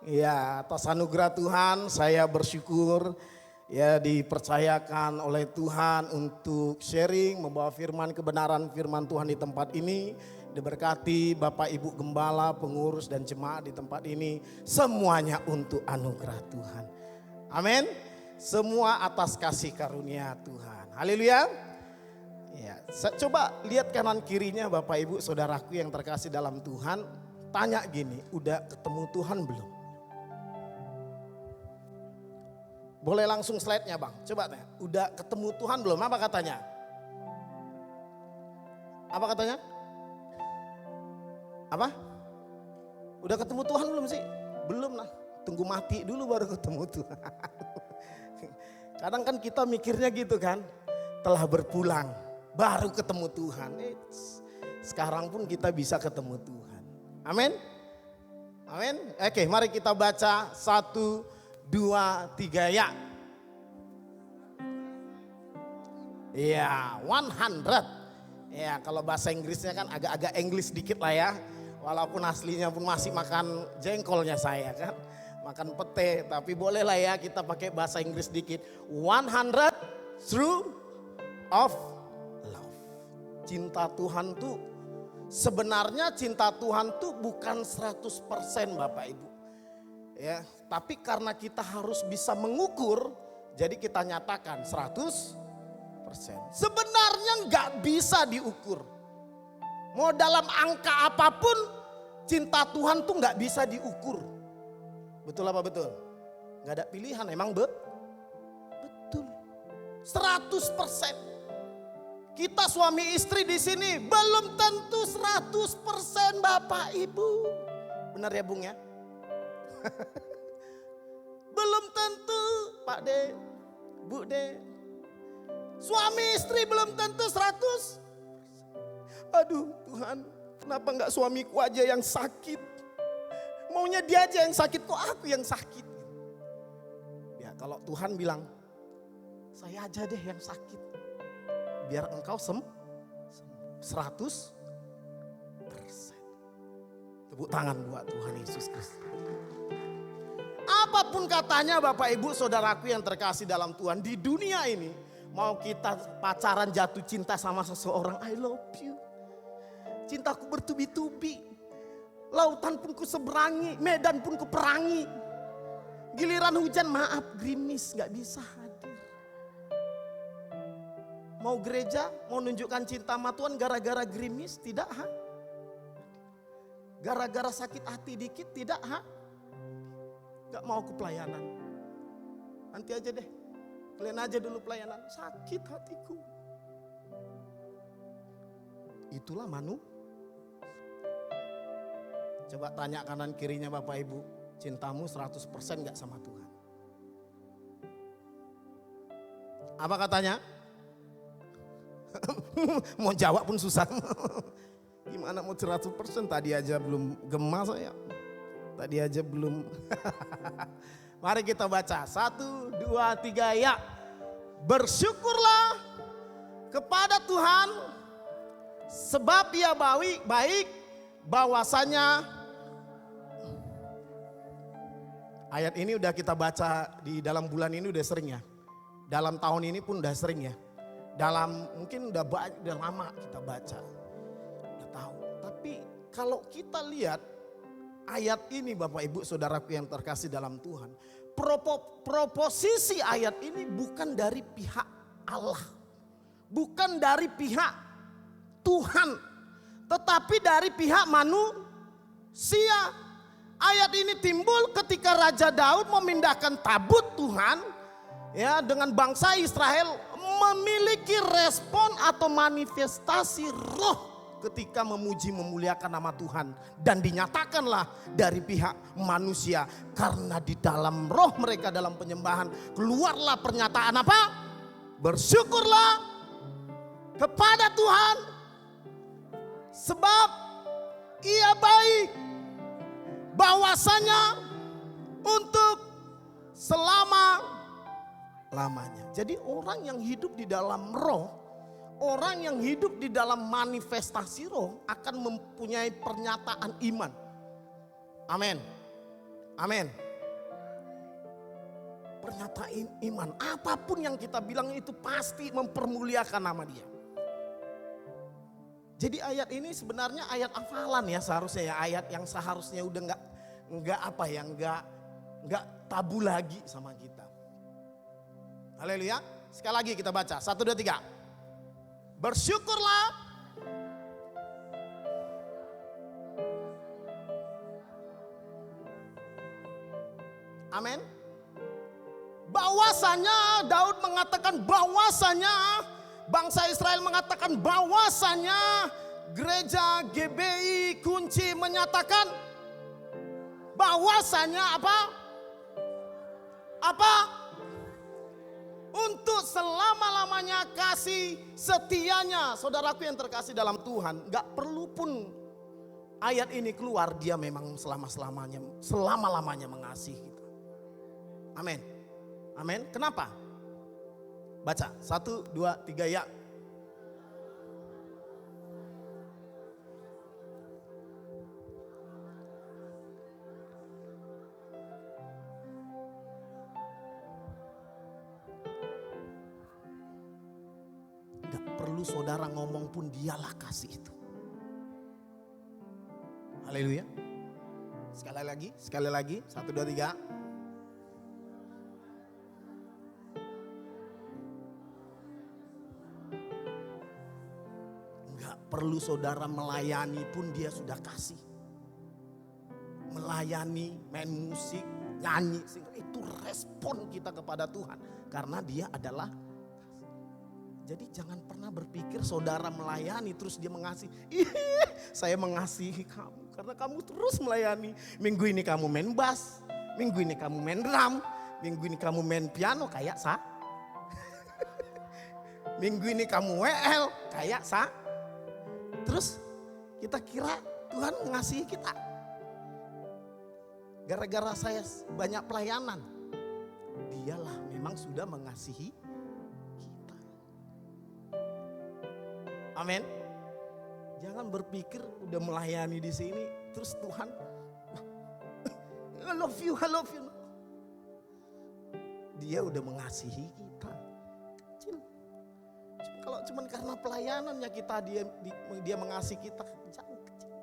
Ya, atas anugerah Tuhan saya bersyukur ya dipercayakan oleh Tuhan untuk sharing, membawa firman kebenaran firman Tuhan di tempat ini. Diberkati Bapak Ibu Gembala, pengurus dan jemaat di tempat ini. Semuanya untuk anugerah Tuhan. Amin. Semua atas kasih karunia Tuhan. Haleluya. Ya, coba lihat kanan kirinya Bapak Ibu saudaraku yang terkasih dalam Tuhan. Tanya gini, udah ketemu Tuhan belum? Boleh langsung slide-nya Bang, coba tanya. Udah ketemu Tuhan belum? Apa katanya? Apa katanya? Apa? Udah ketemu Tuhan belum sih? Belum lah. Tunggu mati dulu baru ketemu Tuhan. Kadang kan kita mikirnya gitu kan. Telah berpulang baru ketemu Tuhan. Sekarang pun kita bisa ketemu Tuhan. Amin. Amin. Oke, mari kita baca 1, 2, 3 ya. Iya, 100. Ya, kalau bahasa Inggrisnya kan agak-agak English dikit lah ya. Walaupun aslinya pun masih makan jengkolnya saya kan. Makan pete, tapi boleh lah ya kita pakai bahasa Inggris dikit. 100 through of love. Cinta Tuhan tuh, sebenarnya cinta Tuhan tuh bukan 100% Bapak Ibu. Ya, tapi karena kita harus bisa mengukur, jadi kita nyatakan 100%. Sebenarnya nggak bisa diukur. Mau dalam angka apapun, cinta Tuhan tuh nggak bisa diukur. Betul apa betul? Nggak ada pilihan, emang betul. 100%. Kita suami istri di sini belum tentu 100% Bapak Ibu. Benar ya Bung ya? Belum tentu Pak De, Bu De. Suami istri belum tentu 100. Aduh Tuhan, kenapa enggak suamiku aja yang sakit? Maunya dia aja yang sakit, kok aku yang sakit? Ya kalau Tuhan bilang, saya aja deh yang sakit. Biar engkau 100%. Tepuk tangan buat Tuhan Yesus Kristus. Apapun katanya Bapak Ibu saudaraku yang terkasih dalam Tuhan, di dunia ini mau kita pacaran jatuh cinta sama seseorang, I love you. Cintaku bertubi-tubi. Lautan pun ku seberangi, medan pun ku perangi. Giliran hujan maaf gerimis gak bisa hadir. Mau gereja, mau nunjukkan cinta sama Tuhan gara-gara gerimis, tidak ha? Gara-gara sakit hati dikit, tidak ha? Gak mau ke pelayanan. Nanti aja deh, kalian aja dulu pelayanan, sakit hatiku. Itulah manusia. Coba tanya kanan kirinya Bapak Ibu, cintamu 100% gak sama Tuhan? Apa katanya? Mau jawab pun susah. Gimana mau 100%? Tadi aja belum gema saya. Tadi aja belum. Mari kita baca. 1, 2, 3 ya. Bersyukurlah kepada Tuhan sebab Ia baik bahwasanya. Ayat ini udah kita baca di dalam bulan ini udah sering ya. Dalam tahun ini pun udah sering ya. Mungkin udah lama kita baca. Udah tahu. Tapi kalau kita lihat ayat ini Bapak Ibu saudaraku yang terkasih dalam Tuhan. Proposisi ayat ini bukan dari pihak Allah. Bukan dari pihak Tuhan. Tetapi dari pihak manusia. Ayat ini timbul ketika Raja Daud memindahkan tabut Tuhan ya dengan bangsa Israel memiliki respon atau manifestasi roh ketika memuji memuliakan nama Tuhan dan dinyatakanlah dari pihak manusia karena di dalam roh mereka dalam penyembahan keluarlah pernyataan apa? Bersyukurlah kepada Tuhan sebab Ia baik. Bahwasanya untuk selama-lamanya. Jadi orang yang hidup di dalam roh, orang yang hidup di dalam manifestasi roh akan mempunyai pernyataan iman. Amin. Amin. Pernyataan iman, apapun yang kita bilang itu pasti mempermuliakan nama Dia. Jadi ayat ini sebenarnya ayat hafalan ya seharusnya ya, ayat yang seharusnya udah nggak tabu lagi sama kita. Haleluya. Sekali lagi kita baca 1, 2, 3. Bersyukurlah amin. Bahwasanya Daud mengatakan bahwasanya bangsa Israel mengatakan bahwasanya gereja GBI Kunci menyatakan bahwasanya apa? Apa? Untuk selama-lamanya kasih setianya. Saudaraku yang terkasih dalam Tuhan, gak perlu pun ayat ini keluar, dia memang selama-lamanya mengasihi kita. Amin. Amin. Kenapa? Baca, 1, 2, 3 ya. Gak perlu saudara ngomong pun, dialah kasih itu. Haleluya. Sekali lagi, 1, 2, 3. Gak perlu saudara melayani pun dia sudah kasih. Melayani, main musik, nyanyi, itu respon kita kepada Tuhan. Karena dia adalah. Jadi jangan pernah berpikir saudara melayani terus dia mengasihi. Saya mengasihi kamu karena kamu terus melayani. Minggu ini kamu main bass, minggu ini kamu main drum, minggu ini kamu main piano kayak sa. Minggu ini kamu WL kayak sa. Terus kita kira Tuhan mengasihi kita. Gara-gara saya banyak pelayanan. Dialah memang sudah mengasihi. Amin. Jangan berpikir udah melayani di sini terus Tuhan, I love you. Dia udah mengasihi kita. Kecil. Kalau cuman karena pelayanannya kita dia mengasihi kita, jangan kecil.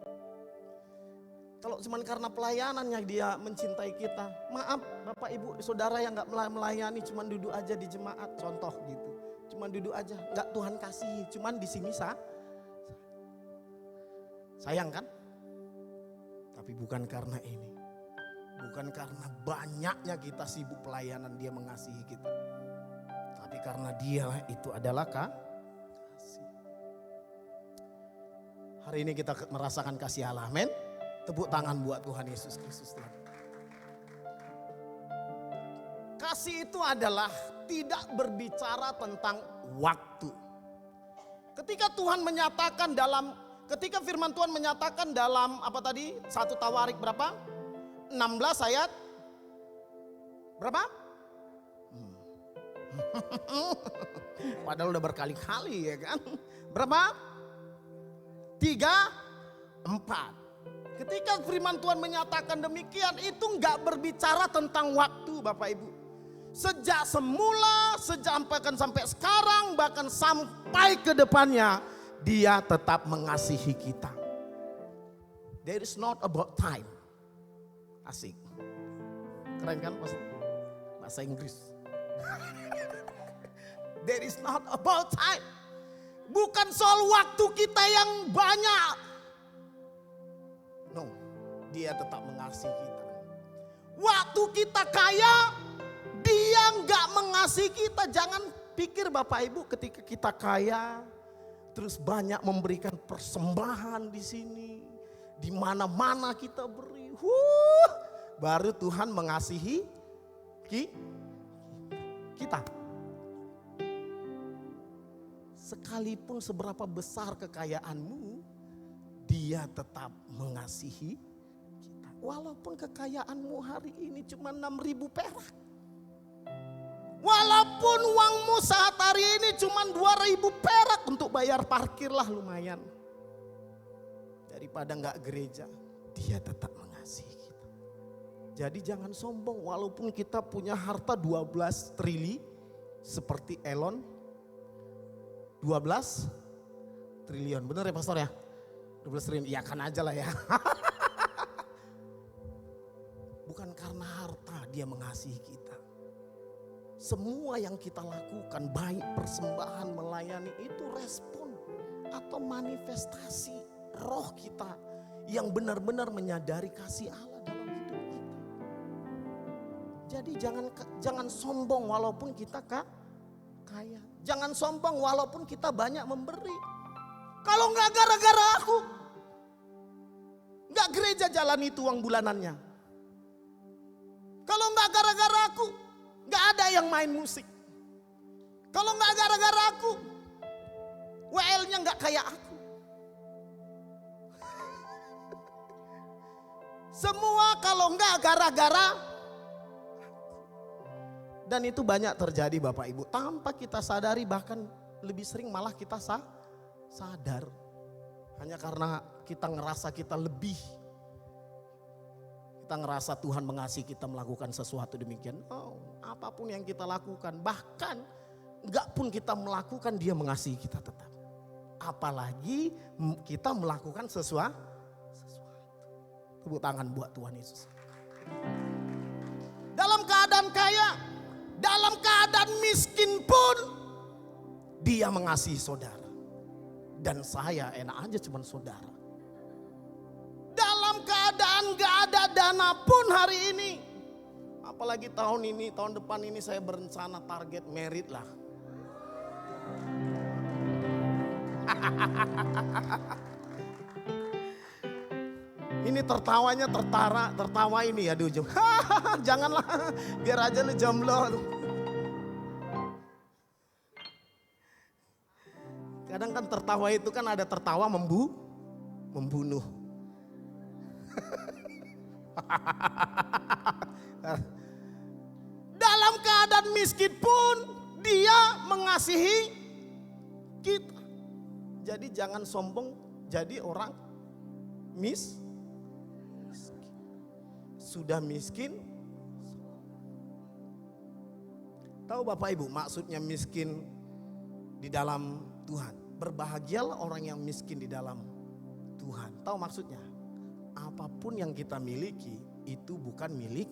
Kalau cuman karena pelayanannya dia mencintai kita, maaf Bapak Ibu Saudara yang nggak melayani, cuman duduk aja di jemaat, contoh gitu. Cuman duduk aja, nggak Tuhan kasihi, cuman di sini sayang kan? Tapi bukan karena ini, bukan karena banyaknya kita sibuk pelayanan dia mengasihi kita, tapi karena dia itu adalah kasih. Hari ini kita merasakan kasih Allah, amin. Tepuk tangan buat Tuhan Yesus Kristus. Kasih itu adalah tidak berbicara tentang waktu. Ketika firman Tuhan menyatakan dalam apa tadi? 1 Tawarik berapa? 16 ayat berapa? Padahal udah berkali-kali ya kan? Berapa? 3, 4. Ketika firman Tuhan menyatakan demikian, itu enggak berbicara tentang waktu Bapak Ibu. Sejak semula, sampai sekarang, bahkan sampai ke depannya, dia tetap mengasihi kita. There is not about time. Asik. Keren kan bahasa Inggris. There is not about time. Bukan soal waktu kita yang banyak. No, dia tetap mengasihi kita. Waktu kita kaya, dia nggak mengasihi kita. Jangan pikir Bapak Ibu ketika kita kaya, terus banyak memberikan persembahan di sini, di mana-mana kita beri, baru Tuhan mengasihi kita. Sekalipun seberapa besar kekayaanmu, dia tetap mengasihi kita. Walaupun kekayaanmu hari ini cuma 6.000 perak. Walaupun uangmu saat hari ini cuma 2.000 perak untuk bayar parkir lah lumayan. Daripada nggak gereja, dia tetap mengasihi kita. Jadi jangan sombong walaupun kita punya harta 12 triliun seperti Elon. 12 triliun, bener ya pastor ya? 12 triliun, iya kan aja lah ya. Bukan karena harta dia mengasihi kita. Semua yang kita lakukan, baik persembahan, melayani, itu respon atau manifestasi roh kita yang benar-benar menyadari kasih Allah dalam hidup kita. Jadi jangan sombong walaupun kita kaya. Jangan sombong walaupun kita banyak memberi. Kalau nggak gara-gara aku, nggak gereja jalan itu uang bulanannya. Kalau nggak gara-gara aku, nggak ada yang main musik. Kalau nggak gara-gara aku, WL-nya nggak kayak aku. Semua kalau nggak gara-gara. Dan itu banyak terjadi Bapak Ibu. Tanpa kita sadari, bahkan lebih sering malah kita sadar. Hanya karena kita ngerasa kita lebih. Kita ngerasa Tuhan mengasihi kita melakukan sesuatu demikian. Oh, apapun yang kita lakukan, bahkan enggak pun kita melakukan, Dia mengasihi kita tetap. Apalagi kita melakukan sesuatu. Tepuk tangan buat Tuhan Yesus. Dalam keadaan kaya, dalam keadaan miskin pun Dia mengasihi saudara. Dan saya enak aja cuman saudara. Dalam keadaan gak ada dana pun hari ini. Apalagi tahun ini, tahun depan ini saya berencana target merit lah. Ini tertawanya tertawa ini ya di ujung. Janganlah, biar aja lu jomblo. Kadang kan tertawa itu kan ada tertawa membunuh. Dalam keadaan miskin pun Dia mengasihi kita. Jadi jangan sombong jadi orang miskin. Sudah miskin. Tahu Bapak Ibu maksudnya miskin di dalam Tuhan. Berbahagialah orang yang miskin di dalam Tuhan. Tahu maksudnya? Apapun yang kita miliki itu bukan milik.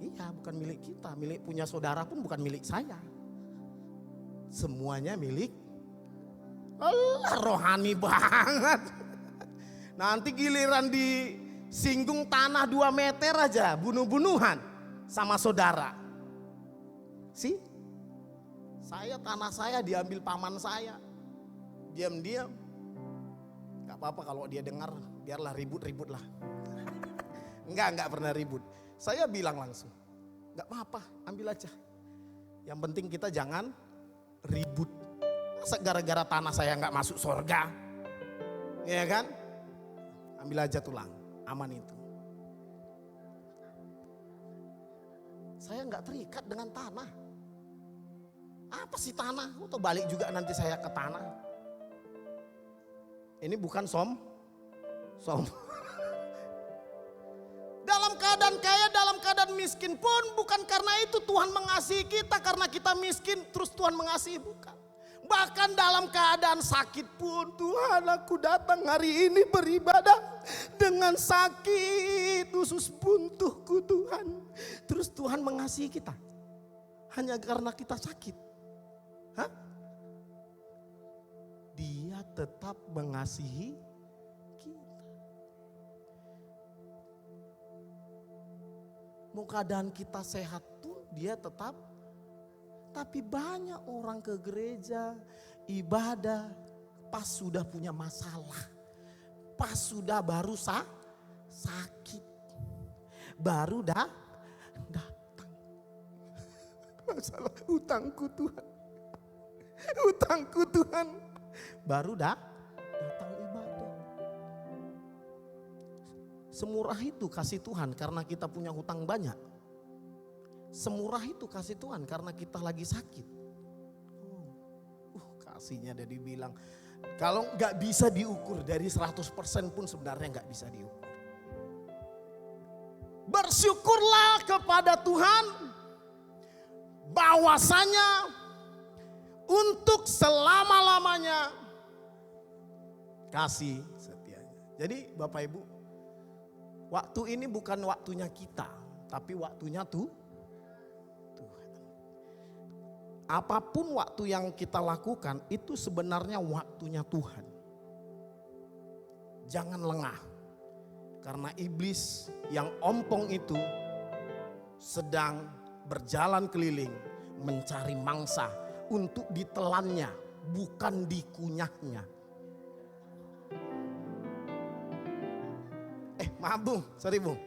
Iya, bukan milik kita. Milik punya saudara pun bukan milik saya. Semuanya milik. Allah, rohani banget. Nanti giliran disinggung tanah 2 meter aja, bunuh-bunuhan sama saudara. Sih? Tanah saya diambil paman saya. Diam-diam. Gak apa-apa kalau dia dengar, biarlah ribut-ribut lah. Enggak pernah ribut. Saya bilang langsung, gak apa-apa, ambil aja. Yang penting kita jangan ribut. Masa gara-gara tanah saya gak masuk surga? Iya kan? Ambil aja tulang, aman itu. Saya gak terikat dengan tanah. Apa sih tanah? Atau balik juga nanti saya ke tanah. Ini bukan som. Dalam keadaan kaya, dalam keadaan miskin pun bukan karena itu Tuhan mengasihi kita. Karena kita miskin terus Tuhan mengasihi, bukan. Bahkan dalam keadaan sakit pun, Tuhan aku datang hari ini beribadah dengan sakit usus buntuhku Tuhan. Terus Tuhan mengasihi kita. Hanya karena kita sakit. Hah? Dia tetap mengasihi kita. Mau keadaan kita sehat pun Dia tetap. Tapi banyak orang ke gereja, ibadah, pas sudah punya masalah. Pas sudah baru sakit. Baru datang. Masalah utangku Tuhan. Utangku Tuhan. Baru datang ibadah. Semurah itu kasih Tuhan karena kita punya hutang banyak. Semurah itu kasih Tuhan karena kita lagi sakit. Kasihnya dia dibilang. Kalau gak bisa diukur dari 100% pun sebenarnya gak bisa diukur. Bersyukurlah kepada Tuhan. Bahwasanya untuk selama-lamanya kasih setianya. Jadi Bapak Ibu, waktu ini bukan waktunya kita, tapi waktunya Tuhan. Apapun waktu yang kita lakukan itu sebenarnya waktunya Tuhan. Jangan lengah. Karena iblis yang ompong itu sedang berjalan keliling mencari mangsa untuk ditelannya, bukan dikunyahnya. Maaf Bung, sorry Bung.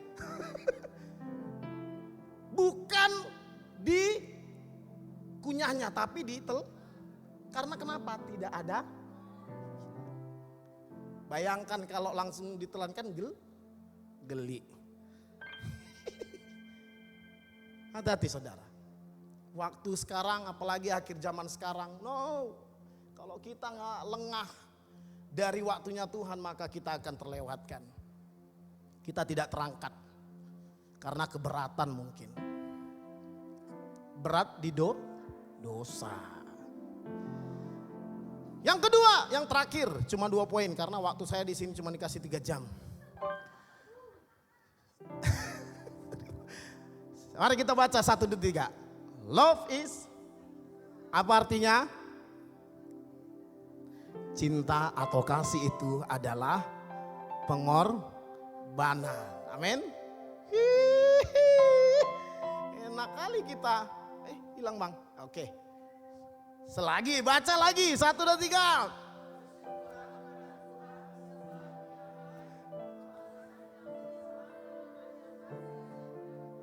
Bukan di kunyahnya tapi di karena kenapa? Tidak ada. Bayangkan kalau langsung ditelan kan geli. Hati-hati saudara. Waktu sekarang apalagi akhir zaman sekarang. No. Kalau kita nggak lengah dari waktunya Tuhan maka kita akan terlewatkan. Kita tidak terangkat. Karena keberatan mungkin. Berat di dosa. Yang kedua, yang terakhir, cuma 2 poin karena waktu saya di sini cuma dikasih 3 jam. Mari kita baca 1, 2, 3. Love is, apa artinya? Cinta atau kasih itu adalah pengorbanan. Amin. Enak kali kita. Hilang bang. Oke. Selagi, baca lagi. 1, 2, 3.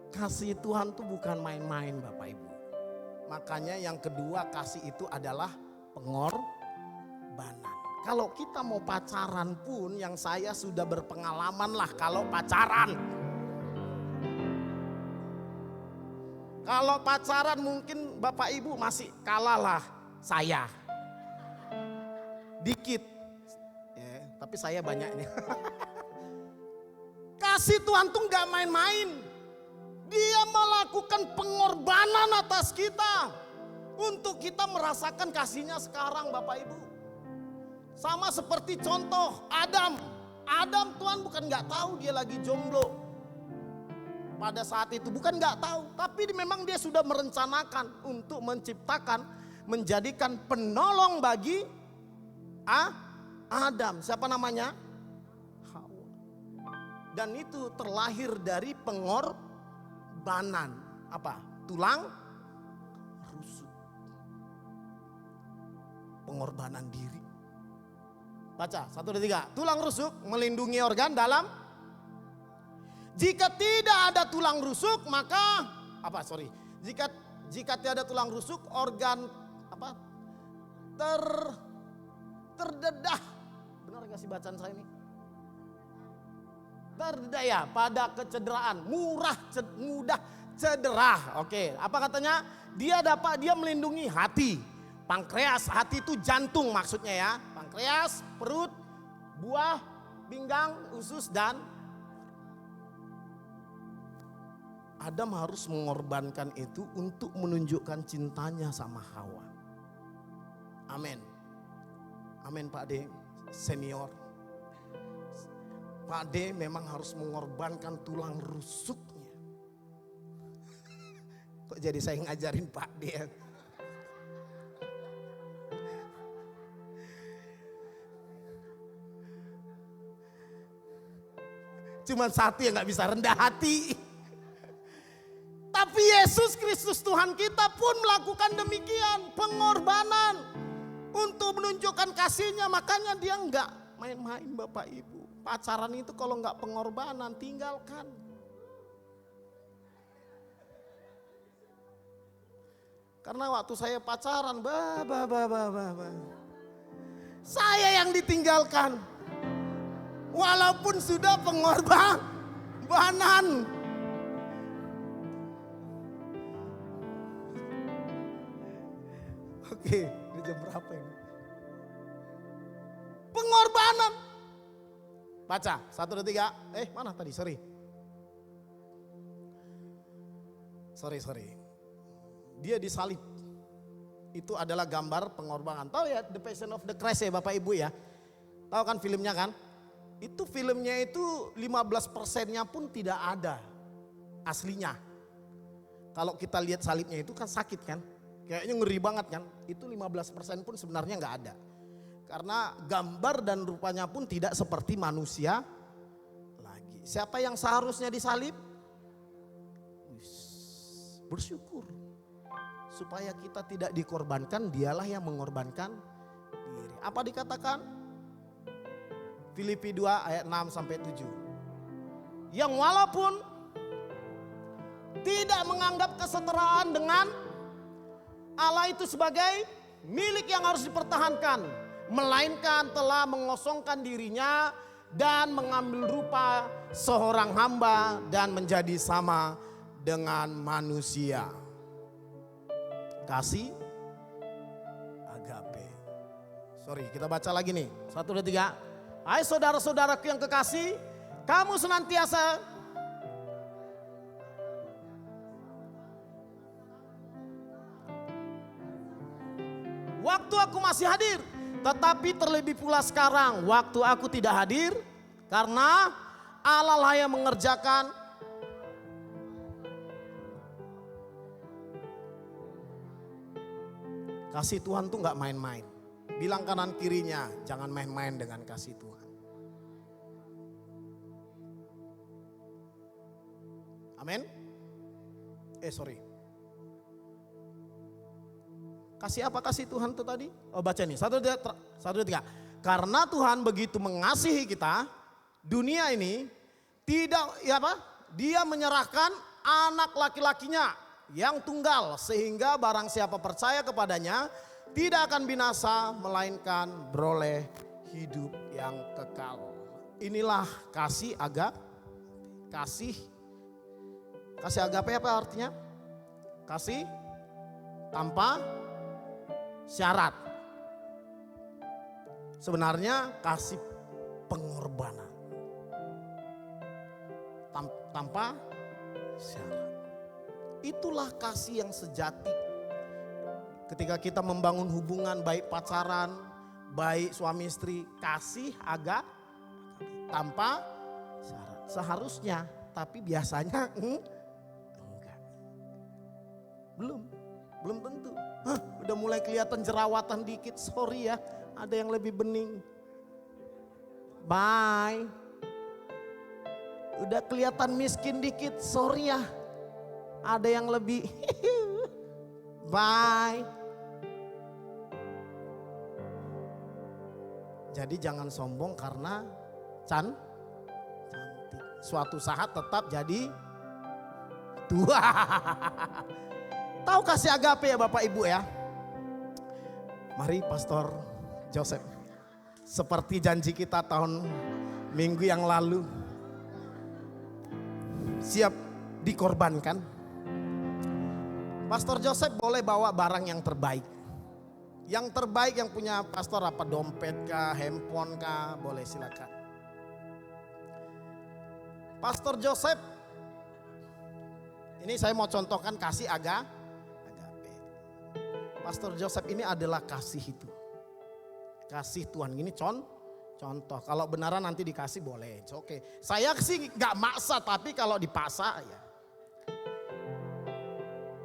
Kasih Tuhan tuh bukan main-main Bapak Ibu. Makanya yang kedua kasih itu adalah pengorbanan. Kalau kita mau pacaran pun yang saya sudah berpengalaman lah kalau pacaran. Kalau pacaran mungkin Bapak Ibu masih kalah lah saya. Dikit. Ya, tapi saya banyak ini. Kasih Tuhan tuh gak main-main. Dia melakukan pengorbanan atas kita. Untuk kita merasakan kasihnya sekarang Bapak Ibu. Sama seperti contoh Adam. Adam Tuhan bukan gak tahu dia lagi jomblo. Pada saat itu bukan gak tahu. Tapi memang dia sudah merencanakan untuk menciptakan. Menjadikan penolong bagi Adam. Siapa namanya? Hawa. Dan itu terlahir dari pengorbanan. Apa? Tulang rusuk. Pengorbanan diri. Baca 1, 2, 3. Tulang rusuk melindungi organ dalam. Jika tidak ada tulang rusuk maka Jika tidak ada tulang rusuk organ apa? Terdedah. Benar gak sih bacaan saya ini? Berdaya pada kecederaan, mudah cedera. Oke, apa katanya? Dia melindungi hati. Pankreas, hati itu jantung maksudnya ya. Pankreas, perut, buah, pinggang, usus dan Adam harus mengorbankan itu untuk menunjukkan cintanya sama Hawa. Amin. Amin Pak D, senior. Pak D memang harus mengorbankan tulang rusuknya. Kok jadi saya ngajarin Pak D? Cuma satu yang gak bisa rendah hati. Tapi Yesus Kristus Tuhan kita pun melakukan demikian. Pengorbanan. Untuk menunjukkan kasihnya. Makanya dia gak main-main Bapak Ibu. Pacaran itu kalau nggak pengorbanan tinggalkan. Karena waktu saya pacaran, saya yang ditinggalkan. Walaupun sudah pengorbanan. Oke, ini jam berapa ini? Pengorbanan. Baca, 1, 2, 3. Mana tadi? Sorry. Dia disalib. Itu adalah gambar pengorbanan. Tahu ya The Passion of the Christ ya Bapak Ibu ya. Tahu kan filmnya kan? Itu filmnya itu 15%-nya pun tidak ada aslinya. Kalau kita lihat salibnya itu kan sakit kan. Kayaknya ngeri banget kan. Itu 15% pun sebenarnya nggak ada. Karena gambar dan rupanya pun tidak seperti manusia lagi. Siapa yang seharusnya disalib? Bersyukur. Supaya kita tidak dikorbankan, dialah yang mengorbankan diri. Apa dikatakan? Filipi 2 ayat 6 sampai 7. Yang walaupun Tidak menganggap kesetaraan dengan Allah itu sebagai milik yang harus dipertahankan. Melainkan telah mengosongkan dirinya dan mengambil rupa seorang hamba dan menjadi sama dengan manusia. Kasih agape. Sorry, kita baca lagi nih. 1, 2, 3. Hai saudara-saudaraku yang kekasih, kamu senantiasa waktu aku masih hadir, tetapi terlebih pula sekarang waktu aku tidak hadir, karena Allah lah yang mengerjakan kasih Tuhan tuh gak main-main. Bilang kanan kirinya, jangan main-main dengan kasih Tuhan. Amin. Sorry. Kasih apa kasih Tuhan itu tadi? Oh baca nih, 1, 2, 3. Karena Tuhan begitu mengasihi kita, dunia ini tidak, Dia menyerahkan anak laki-lakinya yang tunggal, sehingga barang siapa percaya kepadanya tidak akan binasa, melainkan beroleh hidup yang kekal. Inilah kasih agape apa artinya? Kasih tanpa syarat. Sebenarnya kasih pengorbanan tanpa syarat. Itulah kasih yang sejati. Ketika kita membangun hubungan baik pacaran, baik suami istri, kasih agape tanpa syarat. Seharusnya, tapi biasanya enggak. Belum tentu. Udah mulai kelihatan jerawatan dikit, sorry ya, ada yang lebih bening. Bye. Udah kelihatan miskin dikit, sorry ya, ada yang lebih. Bye. Jadi jangan sombong karena cantik. Suatu saat tetap jadi tua. Tahu kasih agape ya Bapak Ibu ya? Mari Pastor Joseph. Seperti janji kita tahun minggu yang lalu. Siap dikorbankan. Pastor Joseph boleh bawa barang yang terbaik. Yang terbaik yang punya pastor apa? Dompet kah, handphone kah? Boleh silakan. Pastor Joseph. Ini saya mau contohkan kasih agape. Pastor Joseph ini adalah kasih itu. Kasih Tuhan ini contoh. Kalau benaran nanti dikasih boleh. Oke. Saya sih gak maksa, tapi kalau dipaksa ya.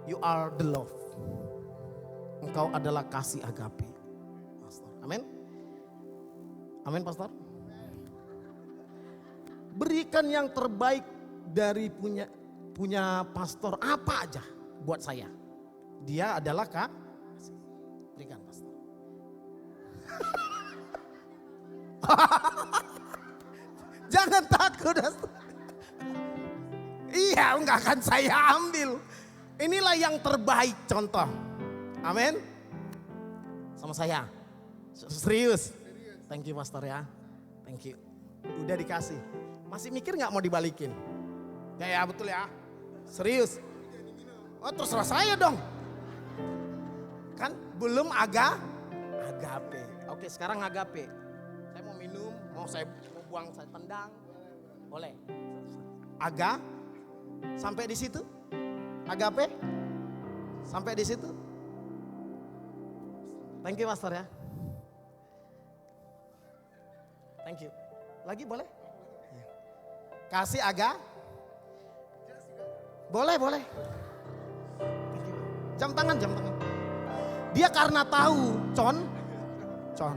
You are the love. Engkau adalah kasih agape. Pastor. Amin. Amin Pastor. Berikan yang terbaik dari punya pastor apa aja buat saya. Dia adalah kasih. Berikan Pastor. Jangan takut. Iya, enggak akan saya ambil. Inilah yang terbaik contoh. Amin. Sama saya. Serius. Thank you Pastor ya. Thank you. Udah dikasih. Masih mikir gak mau dibalikin? Ya betul ya. Serius. Oh terserah saya dong. Kan belum agape. Oke sekarang agape. Saya mau minum, saya mau buang, saya tendang. Boleh. Sampai di situ? Agape? Sampai di situ? Thank you Pastor ya. Thank you. Lagi boleh? Kasih boleh. Jam tangan. Dia karena tahu contoh.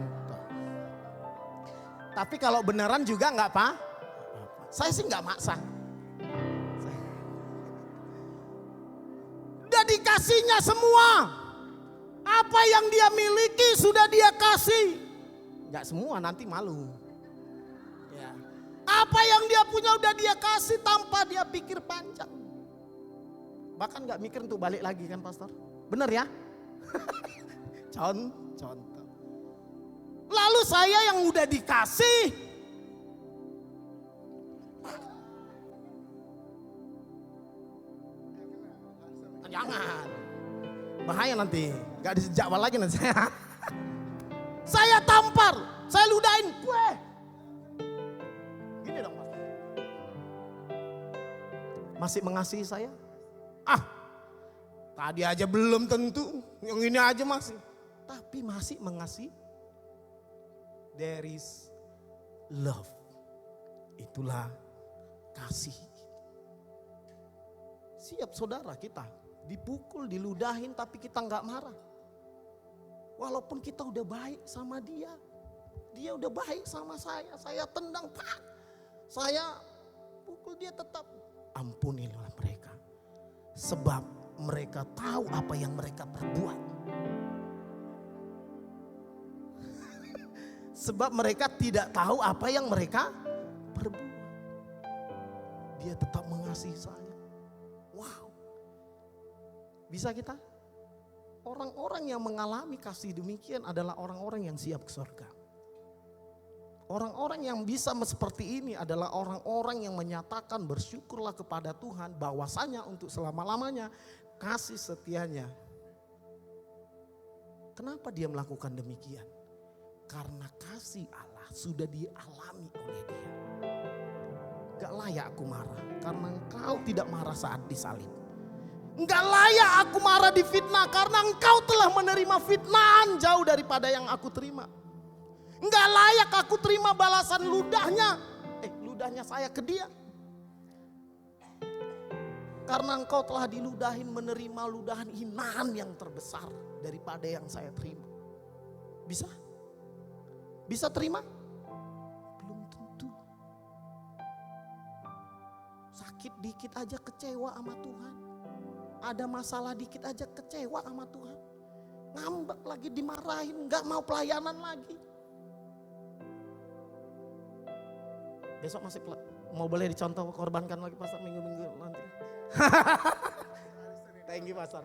Tapi kalau beneran juga enggak apa. Saya sih enggak maksa. Udah dikasihnya semua. Apa yang dia miliki sudah dia kasih. Enggak semua, nanti malu. Ya. Apa yang dia punya udah dia kasih tanpa dia pikir panjang. Bahkan gak mikir untuk balik lagi kan pastor? Bener ya? Contoh. Lalu saya yang udah dikasih, jangan, bahaya nanti, gak disejawal lagi nanti saya. Saya tampar, saya ludahin, gini dong pastor. Masih mengasihi saya? Tadi aja belum tentu, yang ini aja masih. Tapi masih mengasihi. There is love. Itulah kasih. Siap saudara kita, dipukul, diludahin tapi kita nggak marah. Walaupun kita udah baik sama dia. Dia udah baik sama saya tendang, pak. Saya pukul dia tetap. Ampunilah mereka. Sebab mereka tahu apa yang mereka perbuat. Sebab mereka tidak tahu apa yang mereka perbuat. Dia tetap mengasihi saya. Wow. Bisa kita? Orang-orang yang mengalami kasih demikian adalah orang-orang yang siap ke surga. Orang-orang yang bisa seperti ini adalah orang-orang yang menyatakan bersyukurlah kepada Tuhan bahwasanya untuk selama-lamanya kasih setianya. Kenapa dia melakukan demikian? Karena kasih Allah sudah dialami oleh dia. Gak layak aku marah karena engkau tidak marah saat disalib. Gak layak aku marah di fitnah karena engkau telah menerima fitnahan jauh daripada yang aku terima. Gak layak aku terima balasan ludahnya saya ke dia. Karena engkau telah diludahin menerima ludahan hinaan yang terbesar daripada yang saya terima. Bisa? Bisa terima? Belum tentu. Sakit dikit aja kecewa sama Tuhan. Ada masalah dikit aja kecewa sama Tuhan. Ngambek lagi, dimarahin, gak mau pelayanan lagi. Besok masih mau boleh dicontoh korbankan lagi pastor minggu-minggu nanti. Thank you pastor.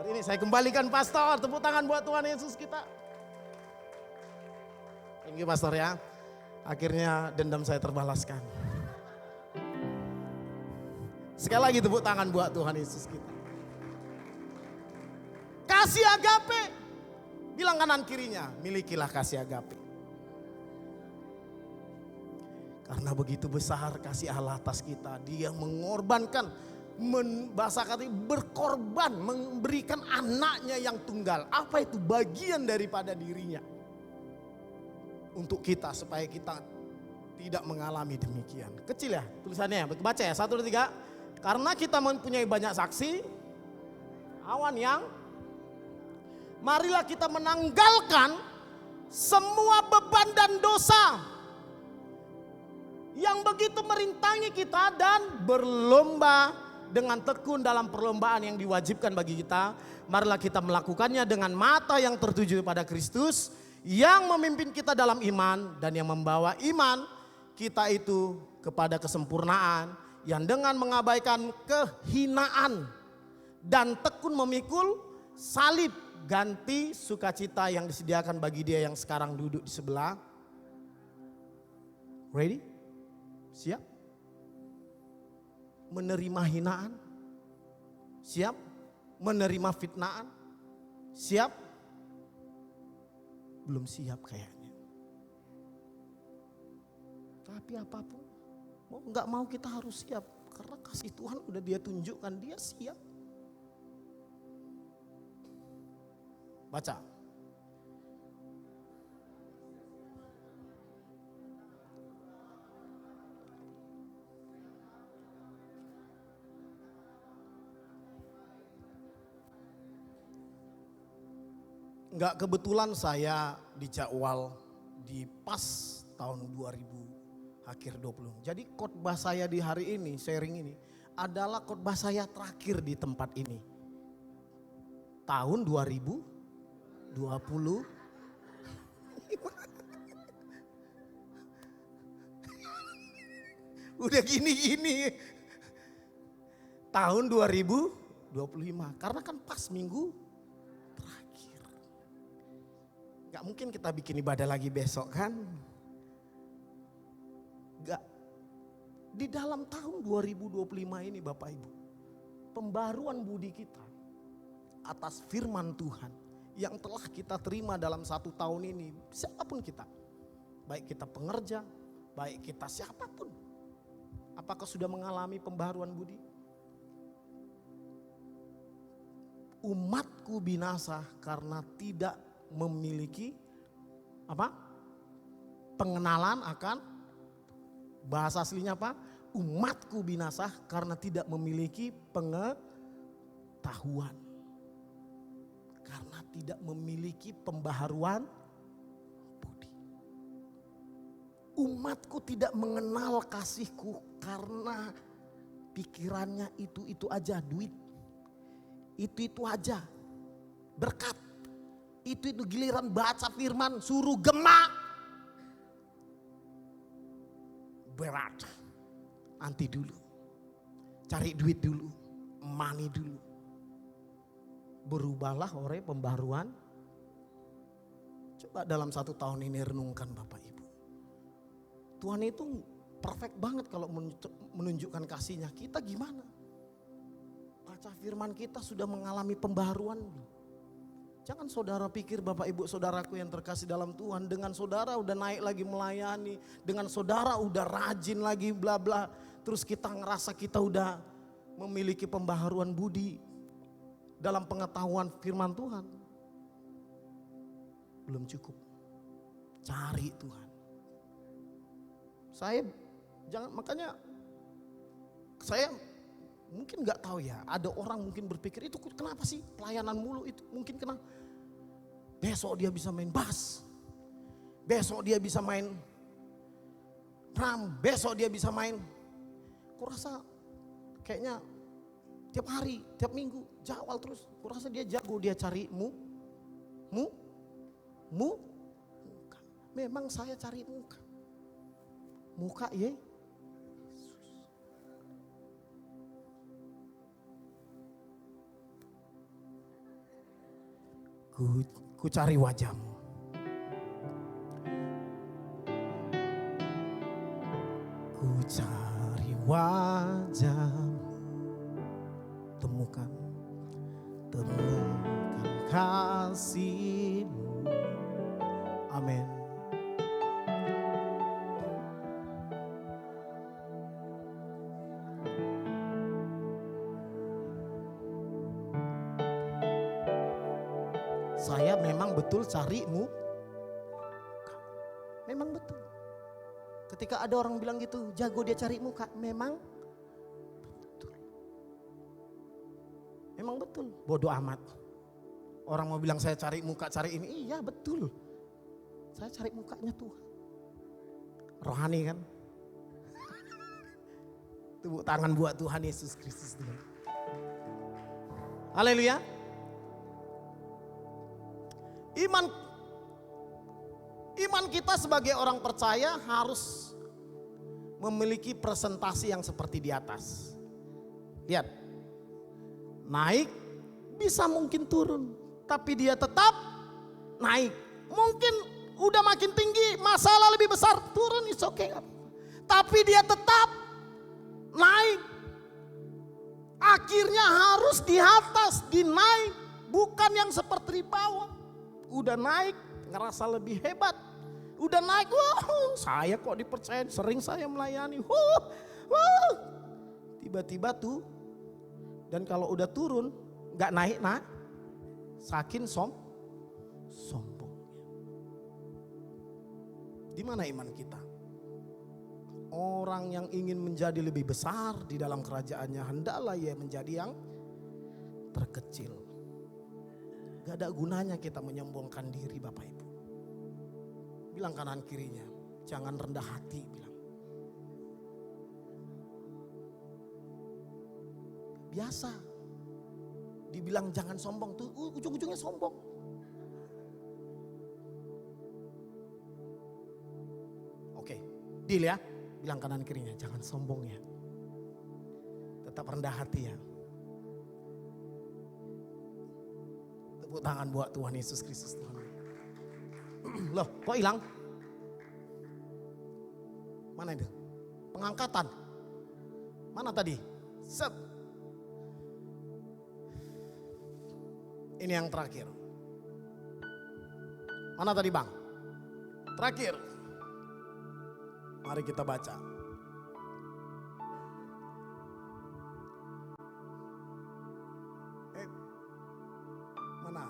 Ini saya kembalikan pastor, tepuk tangan buat Tuhan Yesus kita. Thank you pastor ya. Akhirnya dendam saya terbalaskan. Sekali lagi tepuk tangan buat Tuhan Yesus kita. Kasih agape. Bilang kanan kirinya, milikilah kasih agape. Karena begitu besar kasih Allah atas kita. Dia mengorbankan, bahasa kata berkorban, memberikan anaknya yang tunggal. Apa itu? Bagian daripada dirinya. Untuk kita supaya kita tidak mengalami demikian. Kecil ya tulisannya, baca ya 1, 2, 3. Karena kita mempunyai banyak saksi, awan yang marilah kita menanggalkan semua beban dan dosa yang begitu merintangi kita dan berlomba dengan tekun dalam perlombaan yang diwajibkan bagi kita. Marilah kita melakukannya dengan mata yang tertuju pada Kristus yang memimpin kita dalam iman dan yang membawa iman kita itu kepada kesempurnaan, yang dengan mengabaikan kehinaan dan tekun memikul salib, ganti sukacita yang disediakan bagi dia yang sekarang duduk di sebelah. Ready? Siap? Menerima hinaan? Siap? Menerima fitnaan? Siap? Belum siap kayaknya. Tapi apapun, nggak mau kita harus siap. Karena kasih Tuhan udah dia tunjukkan, dia siap. Baca. Enggak kebetulan saya dijadwal di pas tahun 2000 akhir 20. Jadi khotbah saya di hari ini, sharing ini adalah khotbah saya terakhir di tempat ini. Tahun 2020. Udah gini-gini. Tahun 2020 25. Karena kan pas minggu terakhir. Gak mungkin kita bikin ibadah lagi besok kan. Gak. Di dalam tahun 2025 ini Bapak Ibu. Pembaruan budi kita atas firman Tuhan yang telah kita terima dalam 1 tahun ini. Siapapun kita. Baik kita pengerja, baik kita siapapun. Apakah sudah mengalami pembaruan budi? Umatku binasa karena tidak memiliki pengenalan akan, bahasa aslinya apa? Umatku binasa karena tidak memiliki pengetahuan. Karena tidak memiliki pembaharuan budi. Umatku tidak mengenal kasihku karena pikirannya itu aja, duit. Itu aja, berkat. Itu giliran baca firman suruh gema. Berat. Nanti dulu. Cari duit dulu. Money dulu. Berubahlah oleh pembaruan. Coba dalam 1 tahun ini renungkan Bapak Ibu. Tuhan itu perfect banget kalau menunjukkan kasihnya. Kita gimana? Baca firman kita sudah mengalami pembaharuan. Jangan saudara pikir Bapak Ibu saudaraku yang terkasih dalam Tuhan. Dengan saudara udah naik lagi melayani. Dengan saudara udah rajin lagi bla bla. Terus kita ngerasa kita udah memiliki pembaharuan budi. Dalam pengetahuan firman Tuhan. Belum cukup. Cari Tuhan. Makanya saya mungkin gak tahu ya, ada orang mungkin berpikir itu kenapa sih pelayanan mulu itu, mungkin kenapa. Besok dia bisa main bass, besok dia bisa main drum, besok dia bisa main. Kurasa kayaknya tiap hari, tiap minggu, jawal terus. Kurasa dia jago, dia cari muka. Memang saya cari muka. Muka Yesus. Ku cari wajahmu. Ku cari wajahmu. Temukan kasihmu. Amin. Saya memang betul carimu. Memang betul. Ketika ada orang bilang gitu, jago dia cari muka, memang betul. Memang betul. Bodoh amat. Orang mau bilang saya cari muka, cari ini, iya betul. Saya cari mukanya Tuhan. Rohani kan? Tepuk tangan buat Tuhan Yesus Kristus. Haleluya. Iman kita sebagai orang percaya harus memiliki presentasi yang seperti di atas. Lihat, naik bisa mungkin turun, tapi dia tetap naik. Mungkin udah makin tinggi, masalah lebih besar, turun it's okay. Tapi dia tetap naik. Akhirnya harus di atas, dinaik, bukan yang seperti di bawah. Udah naik, ngerasa lebih hebat. Udah naik, saya kok dipercaya, sering saya melayani. Tiba-tiba tuh, dan kalau udah turun, gak naik, saking sombong. Di mana iman kita? Orang yang ingin menjadi lebih besar di dalam kerajaannya, hendaklah ia menjadi yang terkecil. Gak ada gunanya kita menyombongkan diri Bapak Ibu. Bilang kanan kirinya, jangan rendah hati, bilang. Biasa. Dibilang jangan sombong tuh ujung-ujungnya sombong. Oke, deal ya. Bilang kanan kirinya, jangan sombong ya. Tetap rendah hati ya. Tepuk tangan buat Tuhan Yesus Kristus Tuhan. Loh, kok hilang? Mana itu? Pengangkatan. Mana tadi? Set. Ini yang terakhir. Mana tadi Bang? Terakhir. Mari kita baca. Mana?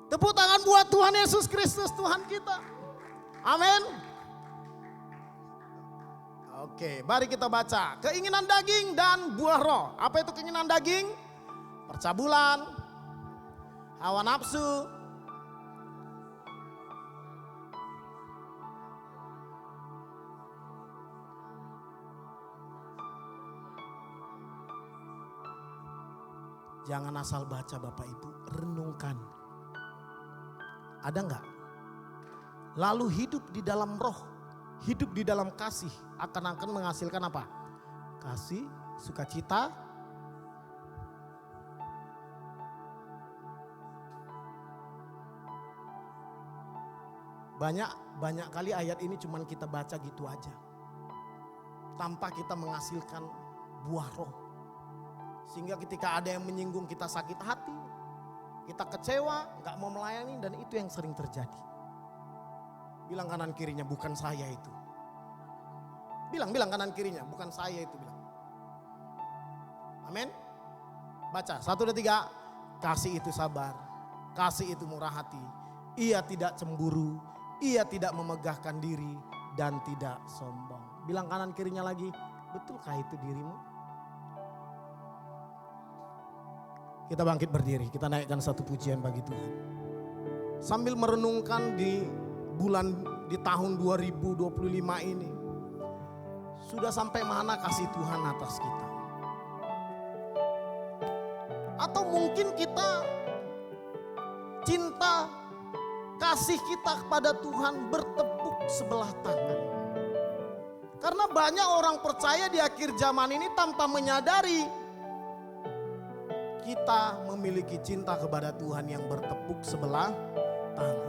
Tepuk tangan buat Tuhan Yesus Kristus Tuhan kita. Amin. Oke, mari kita baca. Keinginan daging dan buah roh. Apa itu keinginan daging? Percabulan, hawa nafsu, jangan asal baca Bapak Ibu, renungkan. Ada enggak? Lalu hidup di dalam roh, hidup di dalam kasih akan menghasilkan apa? Kasih, sukacita, banyak kali ayat ini cuman kita baca gitu aja. Tanpa kita menghasilkan buah roh. Sehingga ketika ada yang menyinggung kita sakit hati, kita kecewa, gak mau melayani, dan itu yang sering terjadi. Bilang kanan kirinya, bukan saya itu. Bilang kanan kirinya, bukan saya itu. Bilang. Amin. Baca, 1, 2, 3. Kasih itu sabar, kasih itu murah hati. Ia tidak cemburu, ia tidak memegahkan diri, dan tidak sombong. Bilang kanan kirinya lagi, betulkah itu dirimu? Kita bangkit berdiri, kita naikkan satu pujian bagi Tuhan. Sambil merenungkan di tahun 2025 ini. Sudah sampai mana kasih Tuhan atas kita? Atau mungkin kita cinta, kasih kita kepada Tuhan bertepuk sebelah tangan. Karena banyak orang percaya di akhir zaman ini tanpa menyadari kita memiliki cinta kepada Tuhan yang bertepuk sebelah tangan.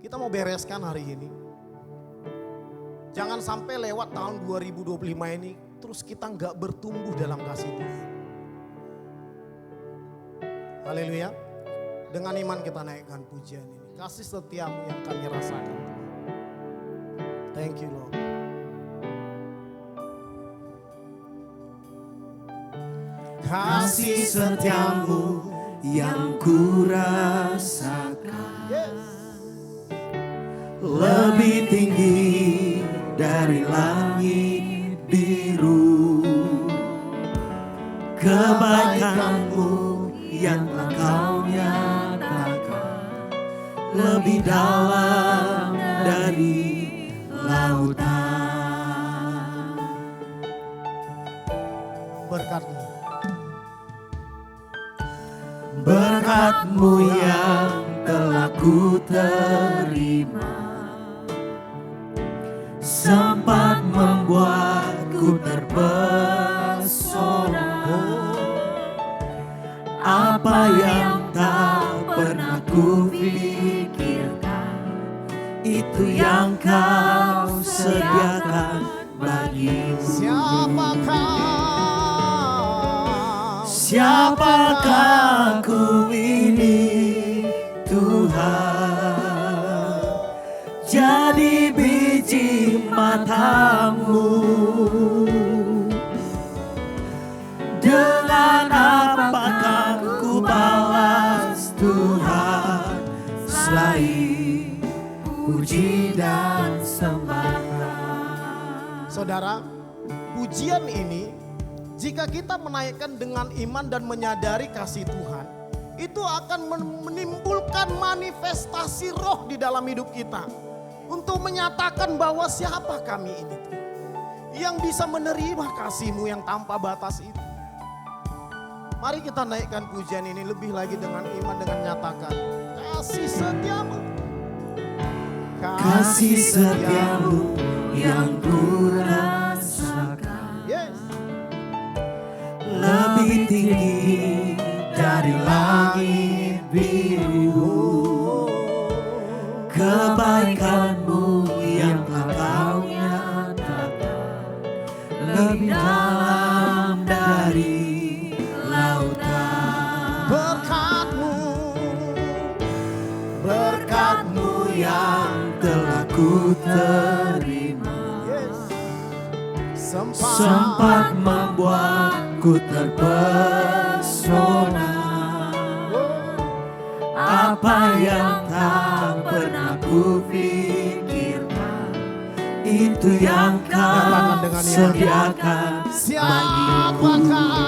Kita mau bereskan hari ini. Jangan sampai lewat tahun 2025 ini terus kita nggak bertumbuh dalam kasih Tuhan. Haleluya. Dengan iman kita naikkan pujian ini. Kasih setiamu yang kami rasakan. Thank you Lord. Kasih setiamu yang ku rasakan lebih tinggi dari langit biru. Kebaikanmu yang telah kau nyatakan lebih dalam dari lautan. Berkat-Mu. Berkat-Mu yang telah ku terima sempat membuatku terpesona. Apa yang tak pernah ku pikirkan, itu yang kau sediakan bagiku. Siapakah aku ini Tuhan, jadi biji mata-Mu. Dengan apakah ku balas Tuhan selain puji dan sembah. Saudara, pujian ini jika kita menaikkan dengan iman dan menyadari kasih Tuhan, itu akan menimbulkan manifestasi roh di dalam hidup kita. Untuk menyatakan bahwa siapa kami ini Tuhan, yang bisa menerima kasih-Mu yang tanpa batas itu. Mari kita naikkan pujian ini lebih lagi dengan iman, dengan nyatakan kasih setiamu. Kasih setiamu yang ku rasakan lebih tinggi dari langit biru. Kebaikanmu yang telah kau nyatakan lebih dalam dari lautan. Berkat-Mu yang telah ku terima, sempat membuatku terpesona. Apa yang tak pernah ku pikirkan, itu yang kau sediakan bagiku.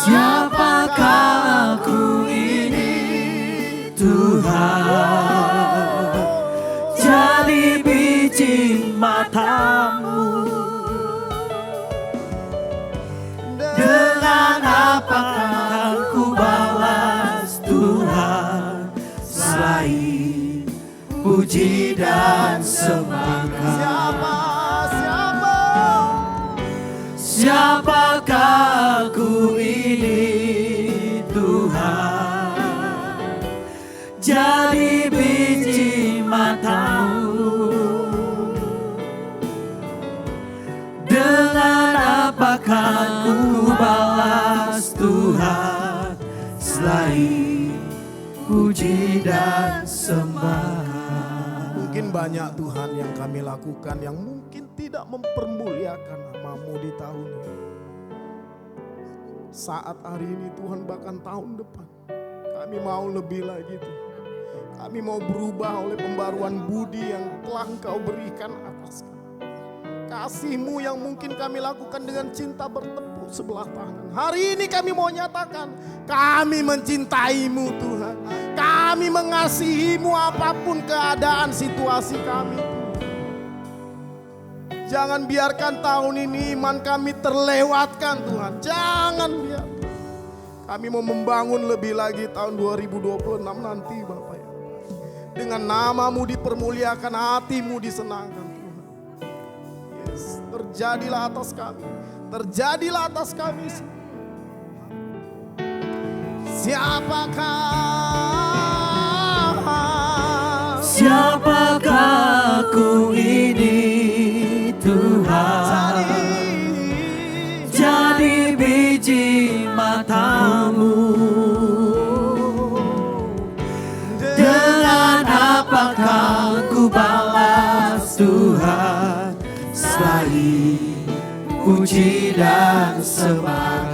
Siapakah aku ini, Tuhan? Jadi biji mata-Mu. Dengan apakah ku balas Tuhan, selain puji dan sembah? Siapakah aku ini, Tuhan? Jadi biji mata-Mu. Dengan apakah ku balas Tuhan, selain puji dan sembah? Mungkin banyak Tuhan yang kami lakukan yang mungkin tidak mempermuliakan nama-Mu di tahun ini. Saat hari ini Tuhan, bahkan tahun depan, kami mau lebih lagi Tuhan. Kami mau berubah oleh pembaruan budi yang telah Engkau berikan atas kami. Kasih-Mu yang mungkin kami lakukan dengan cinta bertepuk sebelah tangan. Hari ini kami mau nyatakan, kami mencintai-Mu Tuhan. Kami mengasihi-Mu apapun keadaan situasi kami. Jangan biarkan tahun ini iman kami terlewatkan Tuhan. Jangan biarkan. Kami mau membangun lebih lagi tahun 2026 nanti Bapak ya. Dengan nama-Mu dipermuliakan, hati-Mu disenangkan Tuhan. Yes, terjadilah atas kami. Terjadilah atas kami. Siapakah aku ini, Tuhan? Jadi biji mata-Mu. Dengan apakah ku balas Tuhan, selain puji dan sembah?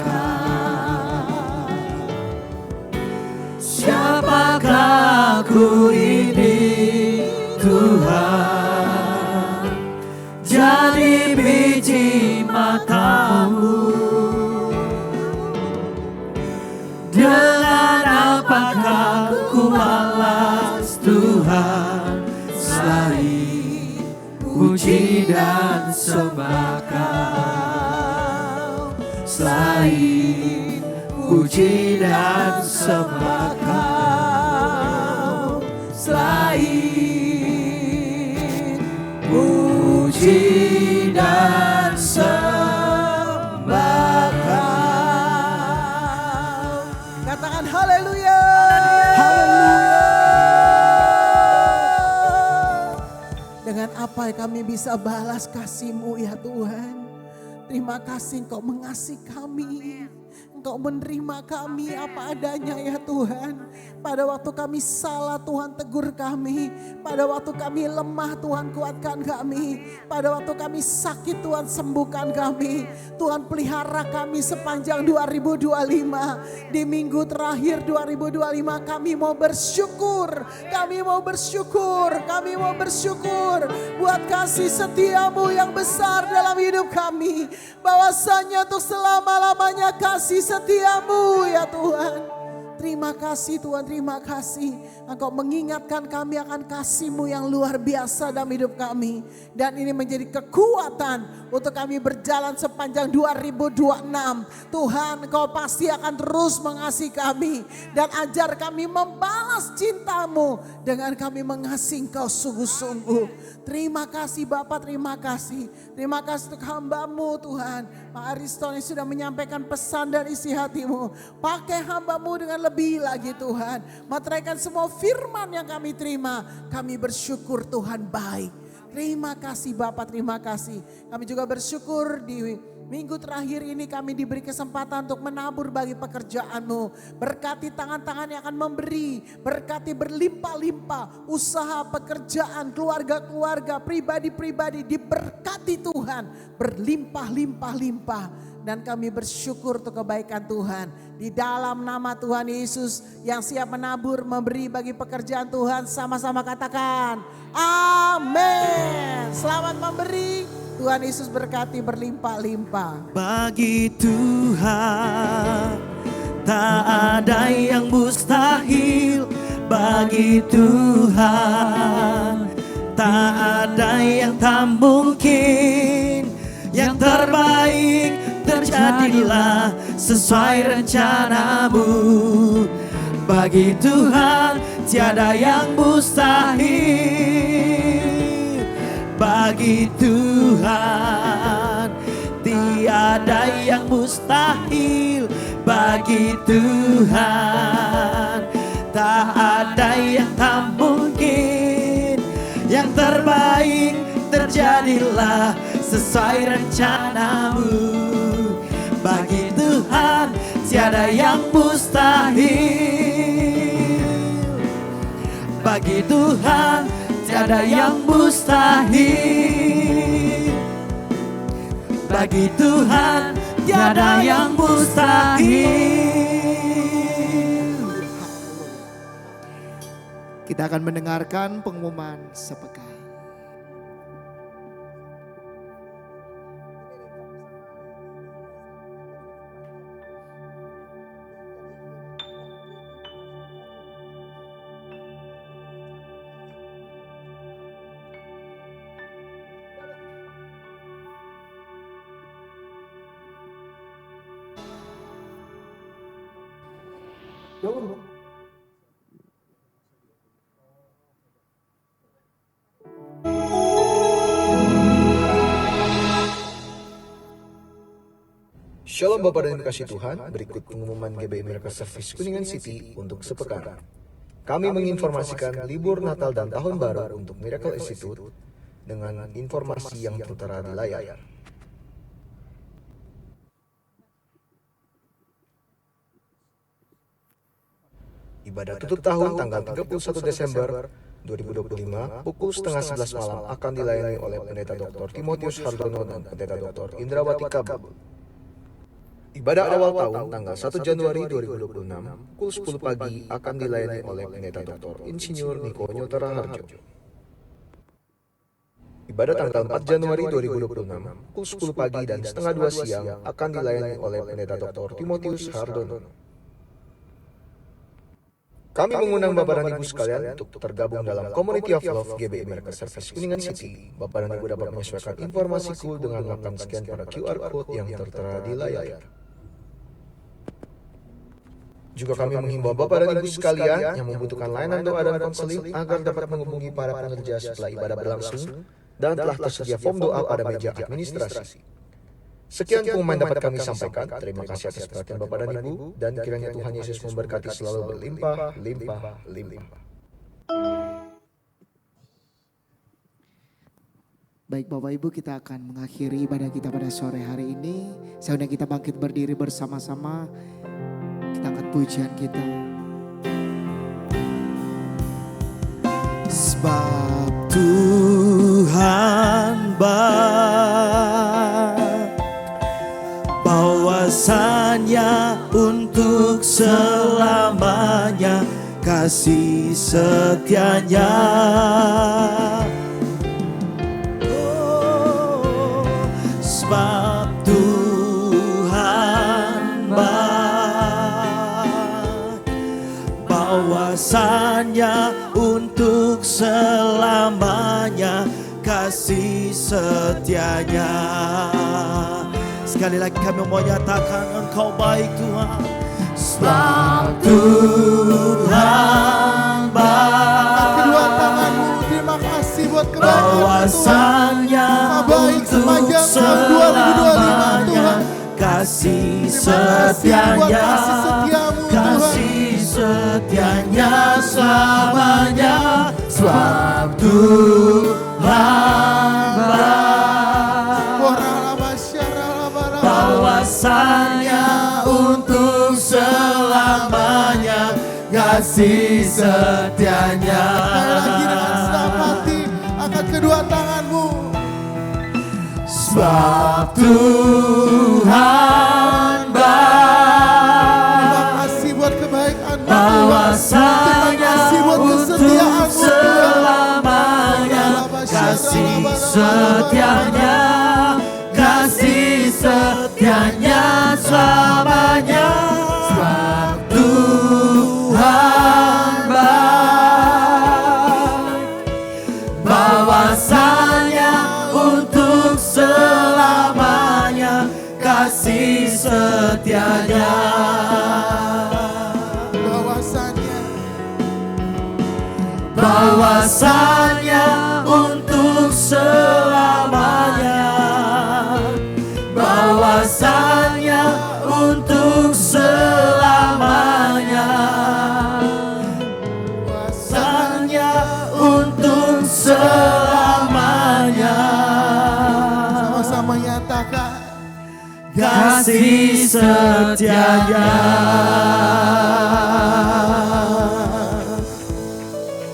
Siapakah aku ini, Tuhan? Jadi biji mata-Mu. Dengan apakah ku balas Tuhan, selain puji dan sembah Kau, selain puji dan sembah Kau, selain puji dan sembah Kau. Katakan haleluya. Dengan apa kami bisa balas kasih-Mu ya Tuhan. Terima kasih Engkau mengasihi kami. Engkau menerima kami apa adanya ya Tuhan. Pada waktu kami salah Tuhan tegur kami. Pada waktu kami lemah Tuhan kuatkan kami. Pada waktu kami sakit Tuhan sembuhkan kami. Tuhan pelihara kami sepanjang 2025. Di minggu terakhir 2025 kami mau bersyukur. Kami mau bersyukur. Kami mau bersyukur. Buat kasih setia-Mu yang besar dalam hidup kami. Bahwasanya untuk selama-lamanya kasih setia-Mu ya Tuhan. Terima kasih Tuhan, terima kasih. Engkau mengingatkan kami akan kasih-Mu yang luar biasa dalam hidup kami. Dan ini menjadi kekuatan untuk kami berjalan sepanjang 2026. Tuhan, Engkau pasti akan terus mengasihi kami. Dan ajar kami membalas cinta-Mu dengan kami mengasihi Engkau sungguh-sungguh. Terima kasih Bapak, terima kasih. Terima kasih untuk hamba-Mu Tuhan. Pak Ariston yang sudah menyampaikan pesan dan isi hati-Mu. Pakai hamba-Mu dengan lebih lagi Tuhan. Materaikan semua firman yang kami terima. Kami bersyukur Tuhan baik. Terima kasih Bapak, terima kasih. Kami juga bersyukur di minggu terakhir ini kami diberi kesempatan untuk menabur bagi pekerjaan-Mu. Berkati tangan-tangan yang akan memberi. Berkati berlimpah-limpah usaha, pekerjaan, keluarga-keluarga, pribadi-pribadi. Diberkati Tuhan. Berlimpah-limpah-limpah. Dan kami bersyukur untuk kebaikan Tuhan. Di dalam nama Tuhan Yesus yang siap menabur, memberi bagi pekerjaan Tuhan. Sama-sama katakan amin. Selamat memberi. Tuhan Yesus berkati berlimpah-limpah. Bagi Tuhan tak ada yang mustahil. Bagi Tuhan tak ada yang tak mungkin. Yang terbaik terjadilah sesuai rencanamu. Bagi Tuhan tiada yang mustahil. Bagi Tuhan tiada yang mustahil. Bagi Tuhan tak ada yang tak mungkin. Yang terbaik terjadilah sesuai rencanamu. Bagi Tuhan tiada yang mustahil. Bagi Tuhan tiada yang mustahil. Bagi Tuhan tiada yang mustahil. Kita akan mendengarkan pengumuman sepekan. Shalom Bapak dan kasih Tuhan, berikut pengumuman GBI Miracle Service Kuningan City untuk sepekan. Kami menginformasikan libur Natal dan Tahun Baru untuk Miracle Institute dengan informasi yang tertera di layar. Ibadah tutup tahun tanggal 31 Desember 2025 pukul setengah 11 malam akan dilayani oleh Pendeta Dr. Timotius Hardono dan Pendeta Dr. Indrawati Kabul. Ibadah awal tahun tanggal 1 Januari 2026 pukul 10 pagi akan dilayani oleh Pendeta Dr. Insinyur Niko Nyotara Harjo. Ibadah tanggal 4 Januari 2026 pukul 10 pagi dan setengah 2 siang akan dilayani oleh Pendeta Dr. Timotius Hardono. Kami mengundang Bapak dan Ibu sekalian untuk tergabung dalam Community of Love GBI Miracle Service Kuningan City. Bapak dan Ibu dapat menyesuaikan informasi cool dengan melakukan scan pada QR Code yang tertera di layar. Juga kami menghimbau Bapak dan Ibu sekalian yang membutuhkan layanan doa dan konseling agar dapat menghubungi para pengerja setelah ibadah berlangsung dan telah tersedia form doa pada meja administrasi. Sekian pengumuman dapat kami sampaikan. Terima kasih atas perhatian Bapak dan Ibu dan kiranya Tuhan Yesus memberkati selalu berlimpah, limpah, limpah. Baik Bapak Ibu, kita akan mengakhiri ibadah kita pada sore hari ini. Seandainya kita bangkit berdiri bersama-sama, kita angkat pujian kita. Sebab Tuhan baik, bahwasanya untuk selamanya kasih setianya. Sebab Tuhan baik, bahwasanya untuk selamanya kasih setianya. Sekali lagi kami mau nyatakan Engkau baik Tuhan. Sebab Tuhan baik. Kedua tanganmu, terima kasih buat buat kebaikan bahwasannya untuk selamanya kasih setianya, kasih setianya selamanya, sebab Tuhan bahwasannya untuk selamanya kasih setianya. Lagi dengan senang hati, angkat kedua tanganmu. Sebab Tuhan Terima kasih buat kebaikan-Mu, bahwasanya untuk selamanya kasih setianya, kasih setianya selamanya, sebab Tuhan bahwasanya untuk selamanya kasih setianya, bahwasanya untuk selamanya, bahwasanya untuk selamanya, bahwasanya untuk selamanya, sama-sama nyatakan kasih setianya.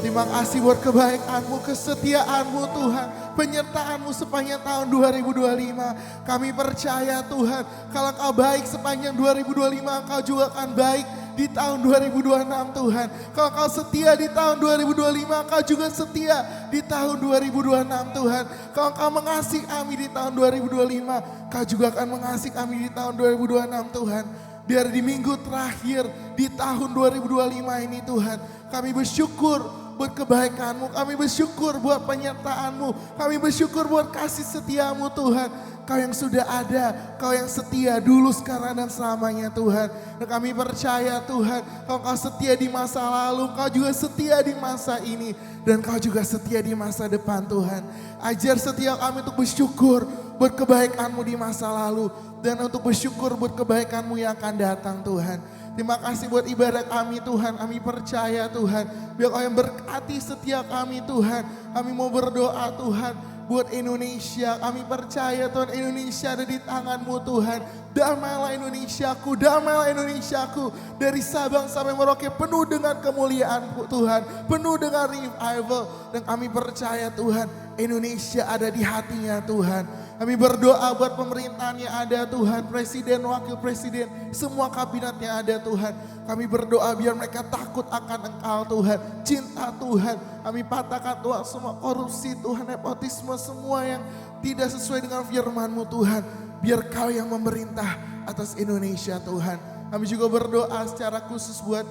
Terima kasih buat kebaikan-Mu, kesetiaan-Mu Tuhan, penyertaan-Mu sepanjang tahun 2025. Kami percaya Tuhan, kalau Engkau baik sepanjang 2025, Engkau juga akan baik di tahun 2026 Tuhan. Kalau Engkau setia di tahun 2025, Engkau juga setia di tahun 2026 Tuhan. Kalau Engkau mengasihi kami di tahun 2025, Engkau juga akan mengasihi kami di tahun 2026 Tuhan. Biar di minggu terakhir di tahun 2025 ini Tuhan, kami bersyukur buat kebaikan-Mu, kami bersyukur buat penyertaan-Mu, kami bersyukur buat kasih setia-Mu Tuhan. Kau yang sudah ada, Kau yang setia dulu, sekarang dan selamanya Tuhan. Dan kami percaya Tuhan, Kau setia di masa lalu, Kau juga setia di masa ini. Dan Kau juga setia di masa depan Tuhan. Ajar setiap kami untuk bersyukur buat kebaikan-Mu di masa lalu. Dan untuk bersyukur buat kebaikan-Mu yang akan datang Tuhan. Terima kasih buat ibadah kami Tuhan, kami percaya Tuhan. Biar Kau yang berkati setiap kami Tuhan. Kami mau berdoa Tuhan buat Indonesia. Kami percaya Tuhan, Indonesia ada di tangan-Mu Tuhan. Damailah Indonesiaku, damailah Indonesiaku. Dari Sabang sampai Merauke penuh dengan kemuliaan-Mu Tuhan. Penuh dengan revival. Dan kami percaya Tuhan, Indonesia ada di hatinya Tuhan. Kami berdoa buat pemerintahan yang ada Tuhan, presiden, wakil presiden, semua kabinet yang ada Tuhan. Kami berdoa biar mereka takut akan Engkau Tuhan, cinta Tuhan. Kami patahkan Tuhan semua korupsi Tuhan, nepotisme, semua yang tidak sesuai dengan firman-Mu Tuhan. Biar Kau yang memerintah atas Indonesia Tuhan. Kami juga berdoa secara khusus buat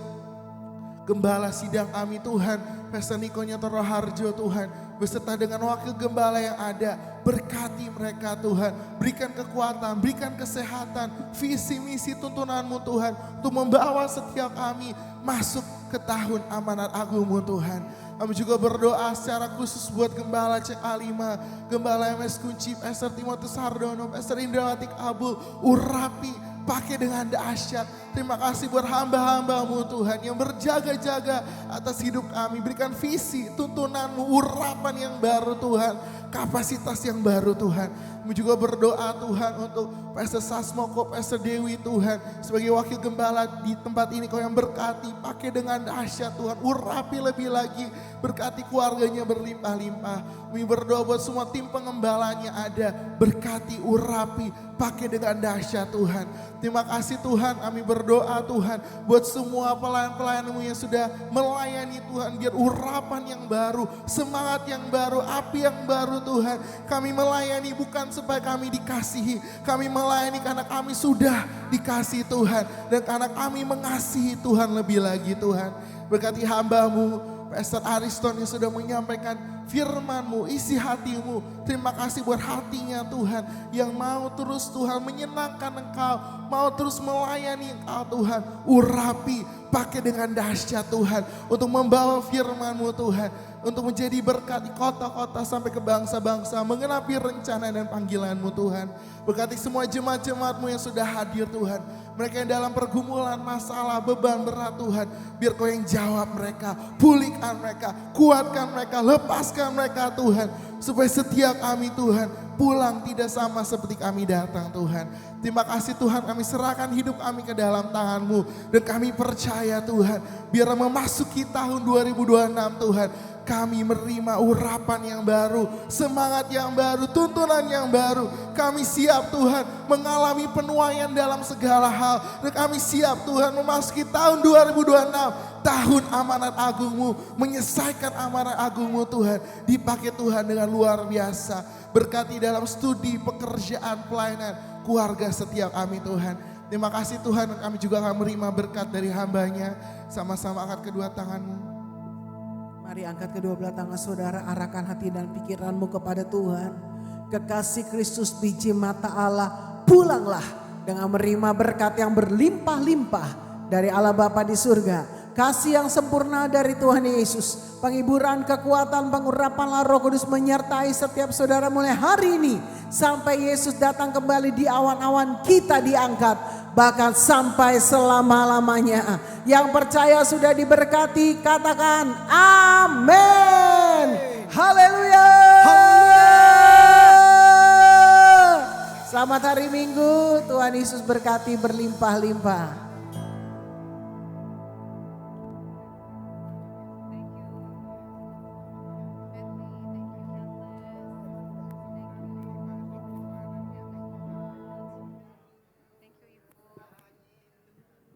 Gembala sidang kami Tuhan, Pastor Niko Nyotoro Harjo Tuhan, beserta dengan wakil gembala yang ada, berkati mereka Tuhan, berikan kekuatan, berikan kesehatan, visi misi tuntunan-Mu Tuhan, untuk membawa setiap kami masuk ke tahun amanat agung-Mu Tuhan. Kami juga berdoa secara khusus buat Gembala CK5, Gembala MS Kunci, Pastor Timotius Hardono, Pastor Indrawati Kabul, urapi, pakai dengan dahsyat. Terima kasih buat hamba-hamba-Mu Tuhan yang berjaga-jaga atas hidup kami. Berikan visi, tuntunan-Mu, urapan yang baru Tuhan. Kapasitas yang baru Tuhan. Kami juga berdoa Tuhan untuk Pastor Sasmoko, Pastor Dewi Tuhan. Sebagai wakil gembala di tempat ini Kau yang berkati. Pakai dengan dahsyat Tuhan. Urapi lebih lagi. Berkati keluarganya berlimpah-limpah. Kami berdoa buat semua tim pengembalanya ada. Berkati, urapi, pakai dengan dahsyat Tuhan. Terima kasih Tuhan, kami berdoa Tuhan. Buat semua pelayan-pelayan-Mu yang sudah melayani Tuhan. Biar urapan yang baru, semangat yang baru, api yang baru Tuhan. Kami melayani bukan supaya kami dikasihi. Kami melayani karena kami sudah dikasihi Tuhan. Dan karena kami mengasihi Tuhan lebih lagi Tuhan. Berkati hamba-Mu, Pastor Ariston yang sudah menyampaikan firman-Mu, isi hati-Mu. Terima kasih buat hatinya Tuhan, yang mau terus Tuhan menyenangkan Engkau, mau terus melayani Engkau Tuhan. Urapi, pakai dengan dahsyat Tuhan, untuk membawa firman-Mu Tuhan, untuk menjadi berkat di kota-kota sampai ke bangsa-bangsa, mengenapi rencana dan panggilan-Mu Tuhan. Berkati semua jemaat-jemaat-Mu yang sudah hadir Tuhan, mereka yang dalam pergumulan, masalah, beban berat Tuhan, biar Kau yang jawab mereka, pulihkan mereka, kuatkan mereka, lepaskan mereka Tuhan, supaya setiap kami Tuhan pulang tidak sama seperti kami datang Tuhan. Terima kasih Tuhan, kami serahkan hidup kami ke dalam tangan-Mu, dan kami percaya Tuhan, biar memasuki tahun 2026 Tuhan, kami menerima urapan yang baru, semangat yang baru, tuntunan yang baru. Kami siap Tuhan mengalami penuaian dalam segala hal. Dan kami siap Tuhan memasuki tahun 2026. Tahun amanat agung-Mu, menyelesaikan amanat agung-Mu Tuhan. Dipakai Tuhan dengan luar biasa. Berkati dalam studi, pekerjaan, pelayanan, keluarga setiap kami Tuhan. Terima kasih Tuhan, kami juga akan menerima berkat dari hamba-Nya. Sama-sama angkat kedua tangan-Mu. Mari angkat kedua belah tangan saudara, arahkan hati dan pikiranmu kepada Tuhan. Kekasih Kristus biji mata Allah, pulanglah dengan menerima berkat yang berlimpah-limpah dari Allah Bapa di surga. Kasih yang sempurna dari Tuhan Yesus, penghiburan, kekuatan, pengurapan Roh Kudus menyertai setiap saudara mulai hari ini sampai Yesus datang kembali di awan-awan kita diangkat, bahkan sampai selama-lamanya. Yang percaya sudah diberkati, katakan amin. Haleluya. Selamat hari Minggu, Tuhan Yesus berkati berlimpah-limpah.